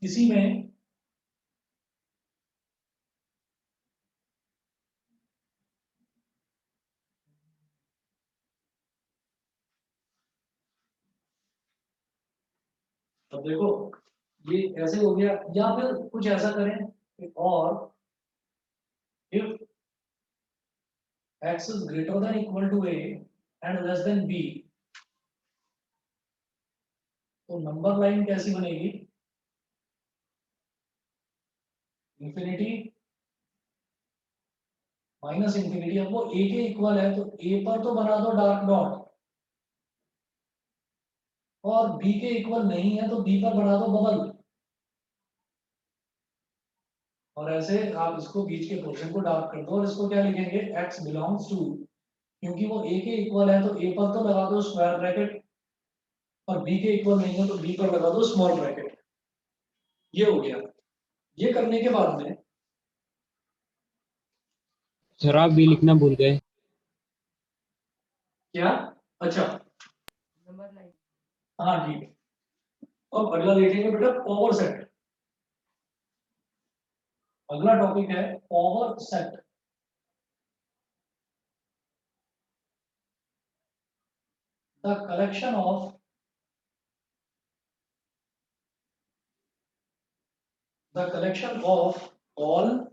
इसी में अब देखो ये ऐसे हो गया, या फिर कुछ ऐसा करें कि और if x is greater than equal to a and less than b, तो नंबर लाइन कैसी बनेगी? Infinity minus infinity. अब वो a के इक्वल है तो a पर तो बना दो डार्क डॉट, और b के इक्वल नहीं है तो b पर बना दो बबल, और ऐसे आप इसको बीच के पोर्शन को डार्क कर दो, और इसको क्या लिखेंगे? x बिलोंग्स टू, क्योंकि वो a के इक्वल है तो a पर तो लगा दो स्क्वायर ब्रैकेट, और b के इक्वल नहीं है तो b पर लगा दो स्मॉल ब्रैकेट। ये हो गया। ये करने के बाद में सर आप भी लिखना भूल गए। क्या? अच्छा, नंबर लाइन। हाँ ठीक है। अब अगला देखेंगे बेटा पावर सेट। अगला टॉपिक है power set. The collection of all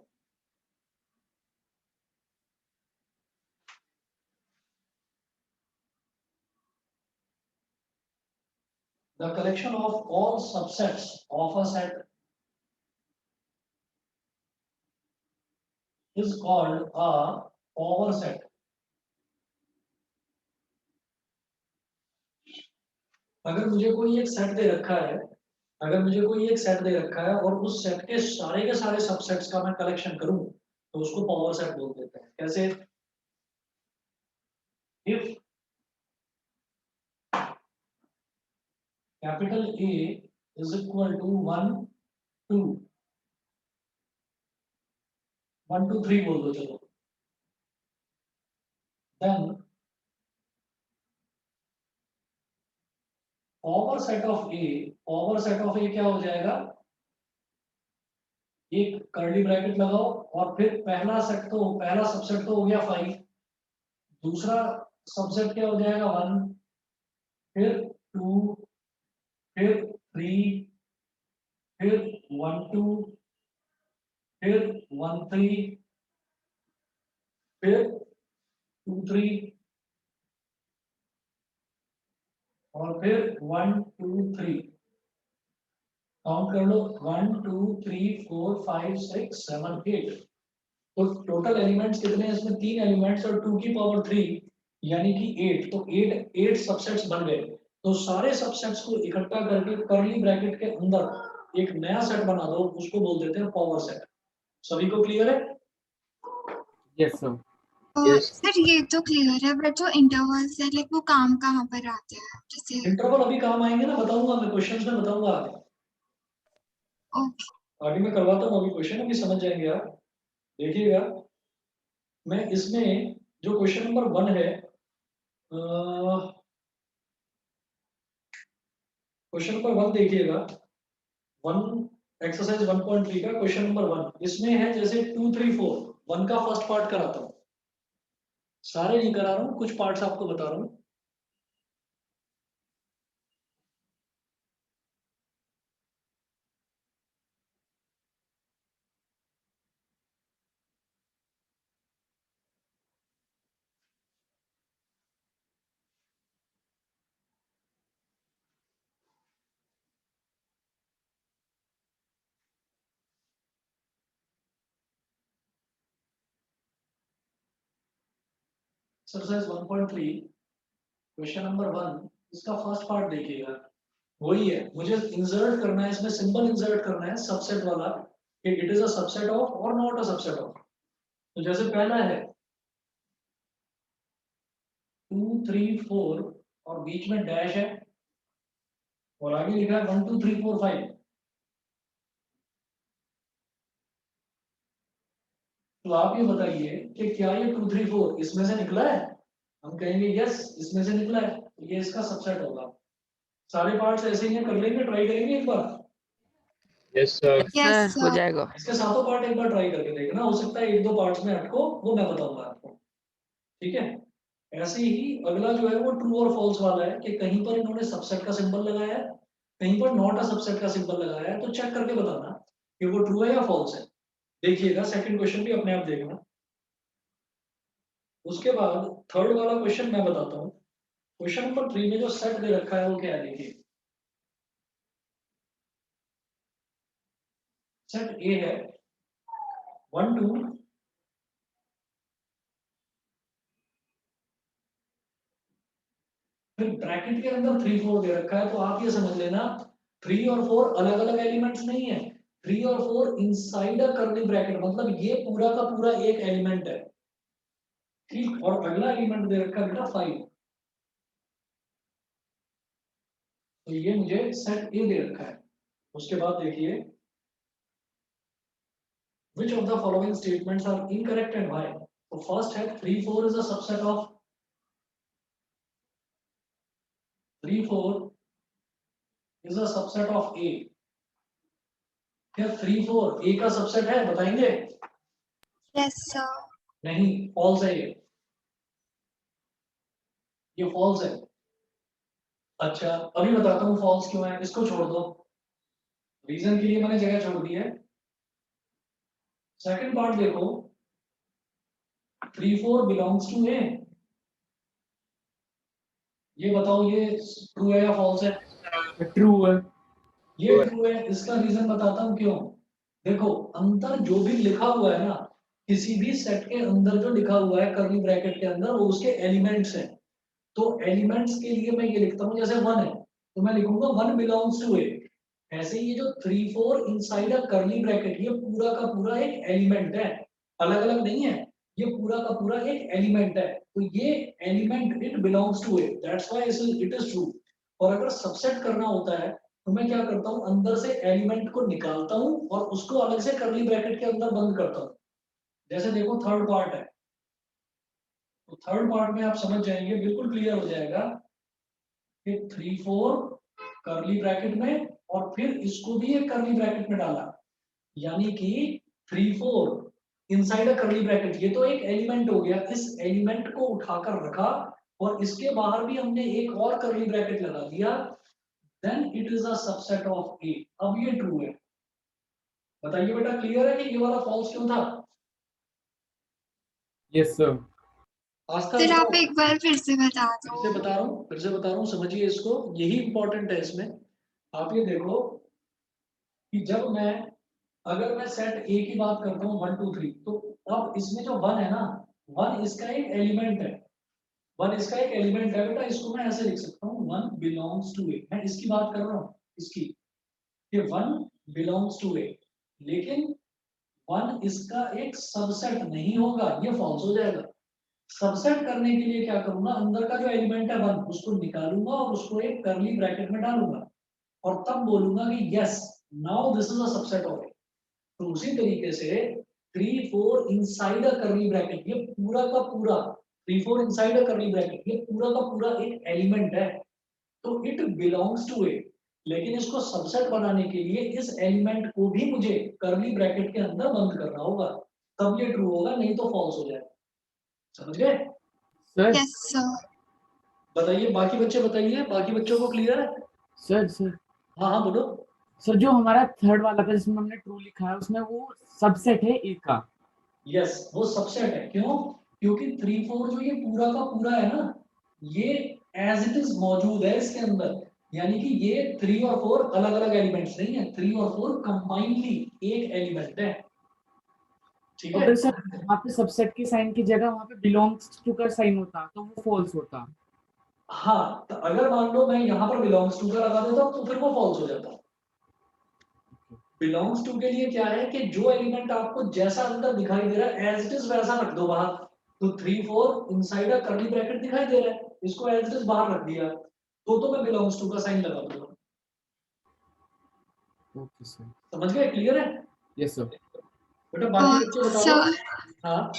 the collection of all subsets of a set is called a power set. अगर मुझे कोई एक सेट दे रखा है, अगर मुझे कोई एक सेट दे रखा है और उस सेट के सारे सबसेट्स का मैं कलेक्शन करूं तो उसको पावर सेट बोल देते हैं। कैसे? If capital A is equal to 1 2 1 2 3 बोल दो चलो, then power set of A क्या हो जाएगा? एक कर्ली ब्रैकेट लगाओ, और फिर पहला सबसेट तो हो गया 5, दूसरा सबसेट क्या हो जाएगा? 1, फिर 2, फिर 3, फिर 1 2, फिर 1 3, फिर 2 3, और फिर 1 2 3। काउंट कर लो, 1 2 3 4 5 6 7 8। तो टोटल एलिमेंट्स कितने हैं इसमें? 3 एलिमेंट्स और 2 की पावर 3 यानी कि 8। तो 8 सबसेट्स बन गए। तो सारे सबसेट्स को इकट्ठा करके कर्ली ब्रैकेट के अंदर एक नया सेट बना दो, उसको बोल देते हैं पावर सेट। सभी को क्लियर है? Yes, sir. सर ये तो क्लियर है, बट जो इंटरवल्स है लाइक वो काम कहाँ पर आते हैं? जैसे इंटरवल अभी काम आएंगे ना, बताऊंगा मैं, क्वेश्चंस में बताऊंगा आगे। ओके। आगे मैं करवाता हूँ, अभी क्वेश्चन अभी समझ जाएंगे आप, देखिएगा। मैं इसमें जो क्वेश्चन नंबर 1 है, क्वेश्चन नंबर 1 देखिएगा, 1 एक्सरसाइज 1.3 का क्वेश्चन नंबर 1, इसमें है जैसे 2 3 4। 1 का फर्स्ट पार्ट कराता हूँ, सारे नहीं करा रहा हूँ, कुछ पार्ट्स आपको बता रहा हूँ। एक्सरसाइज 1.3 क्वेश्चन नंबर 1, इसका फर्स्ट पार्ट देखिएगा। वही है, मुझे इंसर्ट करना है, इसमें सिंबल इंसर्ट करना है सबसेट वाला कि it is a subset of और नॉट अ सबसेट ऑफ। तो जैसे पहला है 2 3 4 और बीच में डैश है और आगे लिखा है 1 2 3 4 5। तो आप ये बताइए कि क्या ये 2 3 4 इसमें से निकला है? हम कहेंगे यस इसमें से निकला है, तो ये इसका सबसेट होगा। सारे पार्ट्स ऐसे ही हैं, कर लेंगे, ट्राई करेंगे एक बार। Yes, sir. Yes, सर हो sir. जाएगा। इसके सातों पार्ट एक बार ट्राई करके देखना, हो सकता है एक दो पार्ट्स में अटको, वो मैं बताऊंगा आपको। ठीक है, ऐसे ही अगला जो है वो ट्रू और फॉल्स वाला है कि कहीं पर इन्होंने सबसेट का सिंबल लगाया है, कहीं पर नॉट अ सबसेट का सिंबल लगाया है। तो चेक करके बताना कि वो ट्रू है या फॉल्स है। देखिएगा सेकंड क्वेश्चन भी अपने आप देखना। उसके बाद थर्ड वाला क्वेश्चन मैं बताता हूँ। क्वेश्चन नंबर 3 में जो सेट दे रखा है वो क्या है, देखिए। सेट ए है 1 2 फिर ब्रैकेट के अंदर 3 4 दे रखा है। तो आप ये समझ लेना 3 और 4 अलग अलग एलिमेंट्स नहीं है, 3 और 4 इनसाइड अ कर्ली ब्रैकेट, मतलब ये पूरा का पूरा एक एलिमेंट है। ठीक, और अगला एलिमेंट दे रखा है बेटा 5। तो ये मुझे सेट ए दे रखा है। उसके बाद देखिए which of the following statements are incorrect and why। तो फर्स्ट है 3 4 is a subset of 3 4 is a subset of A। क्या 3 4 A का सबसेट है, बताएंगे? Yes, sir. नहीं, फॉल्स है ये फॉल्स है। अच्छा अभी बताता हूँ फॉल्स क्यों है, इसको छोड़ दो, रीजन के लिए मैंने जगह छोड़ दी है। सेकंड पार्ट देखो 3 4 बिलोंग्स टू ए। ये बताओ ये ट्रू है या फॉल्स है? ट्रू है। ये ट्रू है। इसका रीजन बताता हूँ क्यों। देखो अंदर जो भी लिखा हुआ है ना, किसी भी सेट के अंदर जो लिखा हुआ है कर्ली ब्रैकेट के अंदर, वो उसके एलिमेंट्स हैं। तो एलिमेंट्स के लिए मैं ये लिखता हूँ, जैसे 1 है तो मैं लिखूंगा 1 बिलोंग्स टू ए। ऐसे ही ये जो 3 4 इनसाइड अ कर्ली ब्रैकेट, ये पूरा का पूरा एक एलिमेंट है, अलग अलग नहीं है। ये पूरा का पूरा एक एलिमेंट है, तो ये element it belongs to A, that's why it is true. और अगर सबसेट करना होता है तो मैं क्या करता हूँ, अंदर से एलिमेंट को निकालता हूँ और उसको अलग से कर्ली ब्रैकेट के अंदर बंद करता हूँ। जैसे देखो थर्ड पार्ट है, तो थर्ड पार्ट में आप समझ जाएंगे, बिल्कुल क्लियर हो जाएगा कि 3 4 कर्ली ब्रैकेट में और फिर इसको भी एक कर्ली ब्रैकेट में डाला, यानी कि 3 4 इनसाइड अ कर्ली ब्रैकेट, ये तो एक एलिमेंट हो गया। इस एलिमेंट को उठाकर रखा और इसके बाहर भी हमने एक और कर्ली ब्रैकेट लगा दिया, then it is a subset of A. अब ये ट्रू है। बताइए बेटा, क्लियर है कि ये वाला फॉल्स क्यों था? Yes sir. आस्था फिर आप बताओ। एक बार फिर से बता फिर से दो। बता रहा हूँ, फिर से बता रहा हूँ, समझिए इसको, यही इंपॉर्टेंट है इसमें। आप ये देखो कि जब मैं, अगर मैं सेट ए की बात करता हूँ 1 2 3, तो अब इसमें जो 1 है ना, 1 इसका एक एलिमेंट है। 1 इसका एक एलिमेंट है बेटा, इसको मैं ऐसे लिख सकता हूँ 1 बिलोंग्स टू ए। मैं इसकी बात कर रहा हूँ, इसकी, कि 1 बिलोंग्स टू ए। लेकिन 1 इसका एक सबसेट नहीं होगा, ये फॉल्स हो जाएगा। सबसेट करने के लिए क्या करूंगा, अंदर का जो एलिमेंट है 1 उसको निकालूंगा और उसको एक कर्ली ब्रैकेट में डालूंगा और तब बोलूंगा कि yes now this is a subset of. तो उसी तरीके से 3 4 इनसाइड अ कर्ली ब्रैकेट, ये पूरा का पूरा 3 4 इनसाइड अ कर्ली ब्रैकेट, ये पूरा का पूरा एक एलिमेंट है, तो इट बिलोंग्स टू ए। लेकिन इसको सबसेट बनाने के लिए इस एलिमेंट को भी मुझे कर्ली ब्रैकेट के अंदर बंद करना होगा, तब ये ट्रू होगा, नहीं तो फॉल्स हो जाएगा। समझ गए? Sir Yes, sir. बताइए बाकी बच्चे, बताइए बाकी बच्चों को क्लियर है? सर हाँ हाँ बोलो। सर जो हमारा थर्ड वाला था जिसमें हमने ट्रू लिखा है उसमें वो सबसेट है ए का। यस वो सबसेट है। क्यों? क्योंकि 3 4 जो ये पूरा का पूरा है ना, ये एज इट इज मौजूद है इसके अंदर, यानी कि ये 3 और 4 अलग अलग एलिमेंट्स नहीं है, 3 और 4 कंबाइनली एक एलिमेंट है। ठीक और है। फिर सर वहाँ पे सबसेट की साइन की जगह वहाँ पे बिलोंग्स टू का साइन होता तो वो फॉल्स होता। हाँ, तो अगर मान लो मैं यहाँ पर बिलोंग्स टू का लगा देता हूँ तो फिर वो फॉल्स हो जाता। बिलोंग्स टू के लिए क्या है कि जो एलिमेंट आपको जैसा अंदर दिखाई दे रहा है एज इट इज वैसा रख दो बाहर। तो 3 4 इनसाइड अ कर्ली ब्रैकेट दिखाई दे रहा है, इसको एज इट इज बाहर रख दिया तो मैं बिलोंग्स टू का साइन लगा दूंगा। Okay sir. समझ गए? क्लियर है यस सर। बेटा? बाकी बच्चे बताओ। सर हाँ,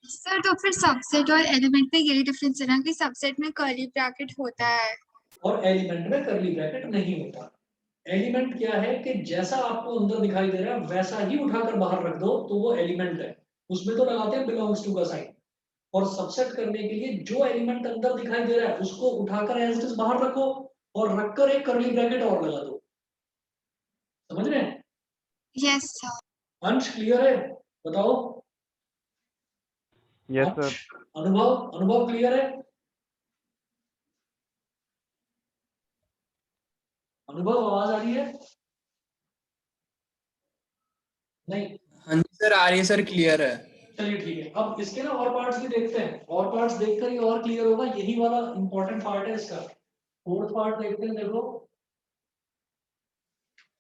सर तो फिर सबसेट और एलिमेंट में यही डिफरेंस है ना कि सबसेट में कर्ली ब्रैकेट होता है और एलिमेंट में कर्ली ब्रैकेट नहीं होता। एलिमेंट क्या है कि जैसा आपको अंदर दिखाई दे रहा है वैसा ही उठाकर बाहर रख दो तो वो एलिमेंट है, उसमें तो लगाते हैं बिलोंग्स टू का साइन। और सबसेट करने के लिए जो एलिमेंट अंदर दिखाई दे रहा है उसको उठाकर एज इट इज बाहर रखो और रखकर एक कर्ली ब्रैकेट और लगा दो। समझ रहे हैं? यस सर अंश क्लियर है? बताओ। यस अंश, सर। अनुभव अनुभव क्लियर है? अनुभव आवाज आ रही है? नहीं? हाँ जी सर, आ रही है सर, क्लियर है। चलिए ठीक है, अब इसके ना और पार्ट्स भी देखते हैं। और पार्ट्स देखकर ही और क्लियर होगा, यही वाला इंपॉर्टेंट पार्ट है इसका। फोर्थ पार्ट देखते हैं। देखो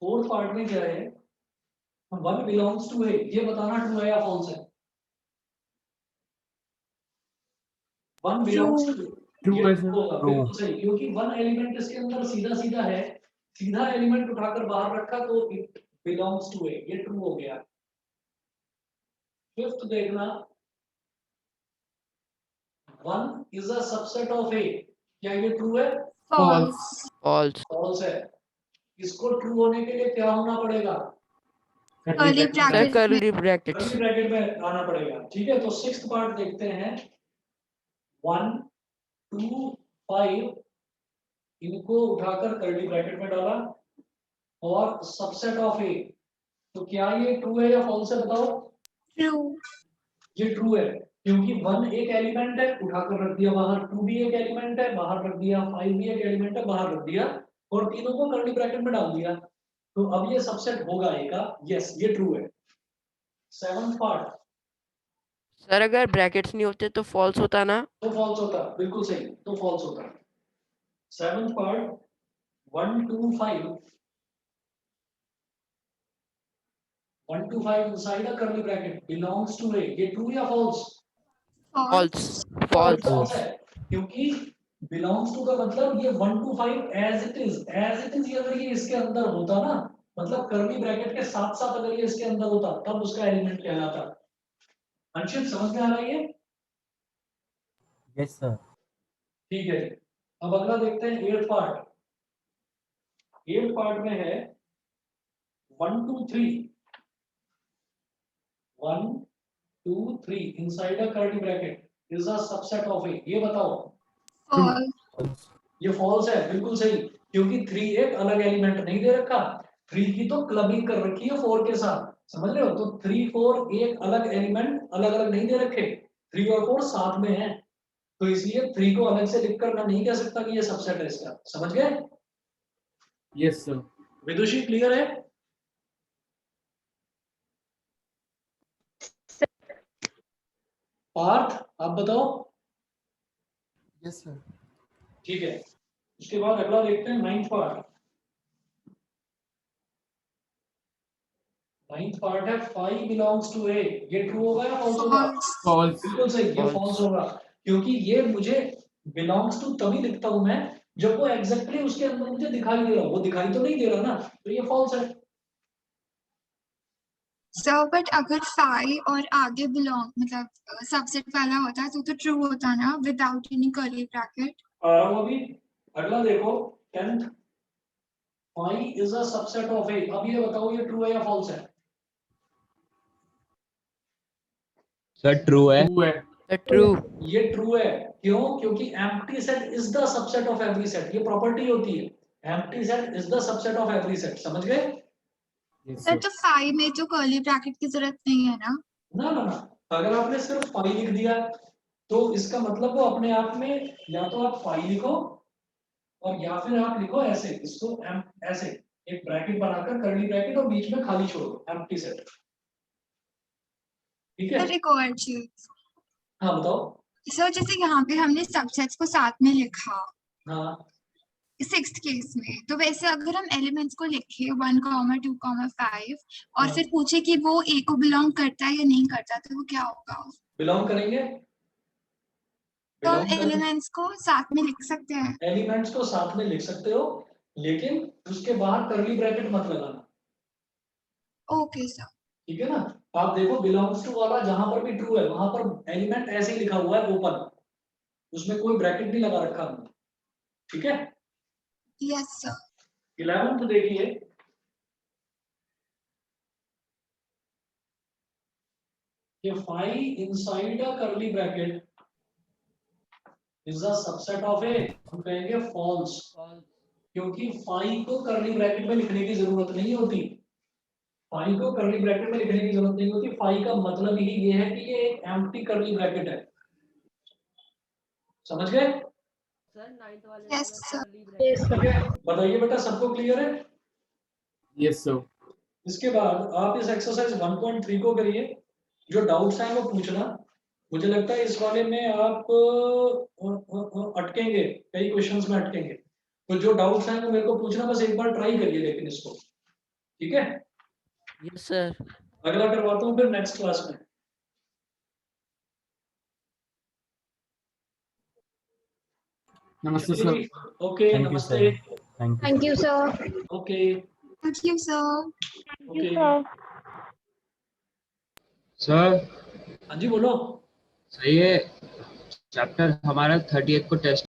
फोर्थ पार्ट में क्या है, वन बिलोंग्स टू ए, ये बताना ट्रू है या फॉल्स है। One belongs true to, true ये है true सर। होगा, True. बिल्कुल सही, क्योंकि वन एलिमेंट इसके अंदर सीधा सीधा है, सीधा एलिमेंट उठाकर बाहर रखा तो इट बिलोंग्स टू ए, ये ट्रू हो गया। फिफ्थ देखना, one is a subset of A, क्या ये ट्रू है? False false. फॉल्स है। इसको ट्रू होने के लिए क्या होना पड़ेगा? कर्ली सर ब्रैकेट में कर्ली ब्रैकेट्स। कर्ली ब्रैकेट में आना पड़ेगा। ठीक है, तो सिक्स्थ पार्ट देखते हैं। 1 2 5 इनको उठाकर कर्ली ब्रैकेट में डाला और सबसेट ऑफ ए, तो क्या ये ट्रू है या फॉल्स है? बताओ। ट्रू ये ट्रू है, क्योंकि वन एक एलिमेंट है उठाकर रख दिया बाहर, टू भी एक एलिमेंट है बाहर रख दिया, फाइव भी एक एलिमेंट है बाहर रख दिया और तीनों को कर्ली ब्रैकेट में डाल दिया, तो अब ये सबसेट होगा ए का। यस, ये ट्रू है। सेवंथ पार्ट, सर अगर ब्रैकेट्स नहीं होते तो फॉल्स होता ना। तो फॉल्स होता, बिल्कुल सही, तो फॉल्स होता। Seventh part, 1 2 5 1 2 5 inside a curly bracket belongs to A, ये ट्रू या फॉल्स? False false. फॉल्स है, क्योंकि बिलोंग्स टू का मतलब ये 1 to 5 as it is, as it is अगर ये इसके अंदर होता ना, मतलब कर्ली ब्रैकेट के साथ साथ अगर ये इसके अंदर होता तब उसका एलिमेंट कहलाता। अंशित समझ में आ रहा है ये? Yes sir. ठीक है, अब अगला देखते हैं एट्थ पार्ट। एट्थ पार्ट में है 1 2 3 1 2 3 inside a curly bracket is a subset of A, ये बताओ। फॉल्स ये फॉल्स है, बिल्कुल सही, क्योंकि 3 एक अलग एलिमेंट नहीं दे रखा, 3 की तो क्लबिंग कर रखी है 4 के साथ, समझ रहे हो? तो 3 4 एक अलग एलिमेंट अलग अलग नहीं दे रखे, 3 और 4 साथ में है, तो इसलिए 3 को अलग से लिखकर मैं नहीं कह सकता कि ये सबसेट है इसका। समझ गए? Yes sir. विदुषी क्लियर है? पार्थ आप बताओ। Yes sir. ठीक है, उसके बाद अगला देखते हैं नाइन्थ पार्ट। नाइन्थ पार्ट है 5 बिलोंग्स टू ए, ये ट्रू होगा या फॉल्स होगा? False false. बिल्कुल सही, ये False. फॉल्स होगा, क्योंकि ये मुझे बिलोंग्स टू तभी लिखता हूं मैं जब वो एग्जैक्टली उसके अंदर मुझे दिखाई दे रहा हो, वो दिखाई तो नहीं दे रहा ना, तो ये फॉल्स है। सर बट अगर 5 और आगे बिलोंग मतलब सबसेट वाला होता तो ट्रू होता ना विदाउट एनी कर्ली ब्रैकेट। और वो भी अगला देखो 10th, 5 is a subset of A, अब ये बताओ ये ट्रू है या फॉल्स है? सर ट्रू है। ट्रू है। ट्रू। ये ट्रू है, क्यों? क्योंकि empty set is the subset of every set, ये प्रॉपर्टी होती है, empty set is the subset of every set. समझ गए? Yes sir sir. तो 5 में तो कर्ली ब्रैकेट की जरूरत नहीं है ना। ना ना ना, अगर आपने सिर्फ 5 लिख दिया तो इसका मतलब वो अपने आप में, या तो आप 5 लिखो और या फिर आप लिखो ऐसे, इसको ऐसे एक ब्रैकेट बनाकर कर्ली ब्रैकेट और बीच में खाली छोड़ो, एम्प्टी सेट। ठीक है, सर एक और चीज, हाँ बताओ। सर जैसे यहाँ पे हमने सबसेट्स को साथ में लिखा हाँ 6th केस में, तो वैसे अगर हम एलिमेंट्स को लिखे 1, 2, 5 और हाँ। फिर पूछे कि वो ए को बिलोंग करता है या नहीं करता, तो वो क्या होगा? बिलोंग करेंगे, तो हम बिलोंग करेंगे, एलिमेंट्स को साथ में लिख सकते हैं। एलिमेंट्स को साथ में लिख सकते हो, लेकिन उसके बाहर करली ब्रैकेट मत लगाना, ओके सर। ठीक है ना। आप देखो बिलोंग्स टू वाला जहां पर भी ट्रू है वहां पर एलिमेंट ऐसे ही लिखा हुआ है ओपन, उसमें कोई ब्रैकेट नहीं लगा रखा हमने, ठीक है। Yes sir. 11th देखिए, ये phi inside a curly bracket is a subset of a, हम कहेंगे false, क्योंकि phi को curly bracket में लिखने की जरूरत नहीं होती, phi को curly bracket में लिखने की जरूरत नहीं होती, phi का मतलब ही ये है कि ये एक empty curly bracket है, समझ गए? सर 9th वाले Yes, में sir. curly bracket बताइए बेटा, सबको क्लियर है? Yes sir. इसके बाद आप इस एक्सरसाइज 1.3 को करिए, जो डाउट्स हैं वो पूछना। मुझे लगता है इस वाले में आप अटकेंगे, कई क्वेश्चंस में अटकेंगे, तो जो डाउट्स हैं वो मेरे को पूछना, बस एक बार ट्राई करिए लेकिन इसको, ठीक है। Yes sir. अगला करवाता हूँ फिर नेक्स्ट क्लास में। नमस्ते सर। ओके, Thank you, नमस्ते। sir. Thank you, sir. Okay thank you sir. Okay, sir हाँ जी बोलो। सही है, चैप्टर हमारा 38 को टेस्ट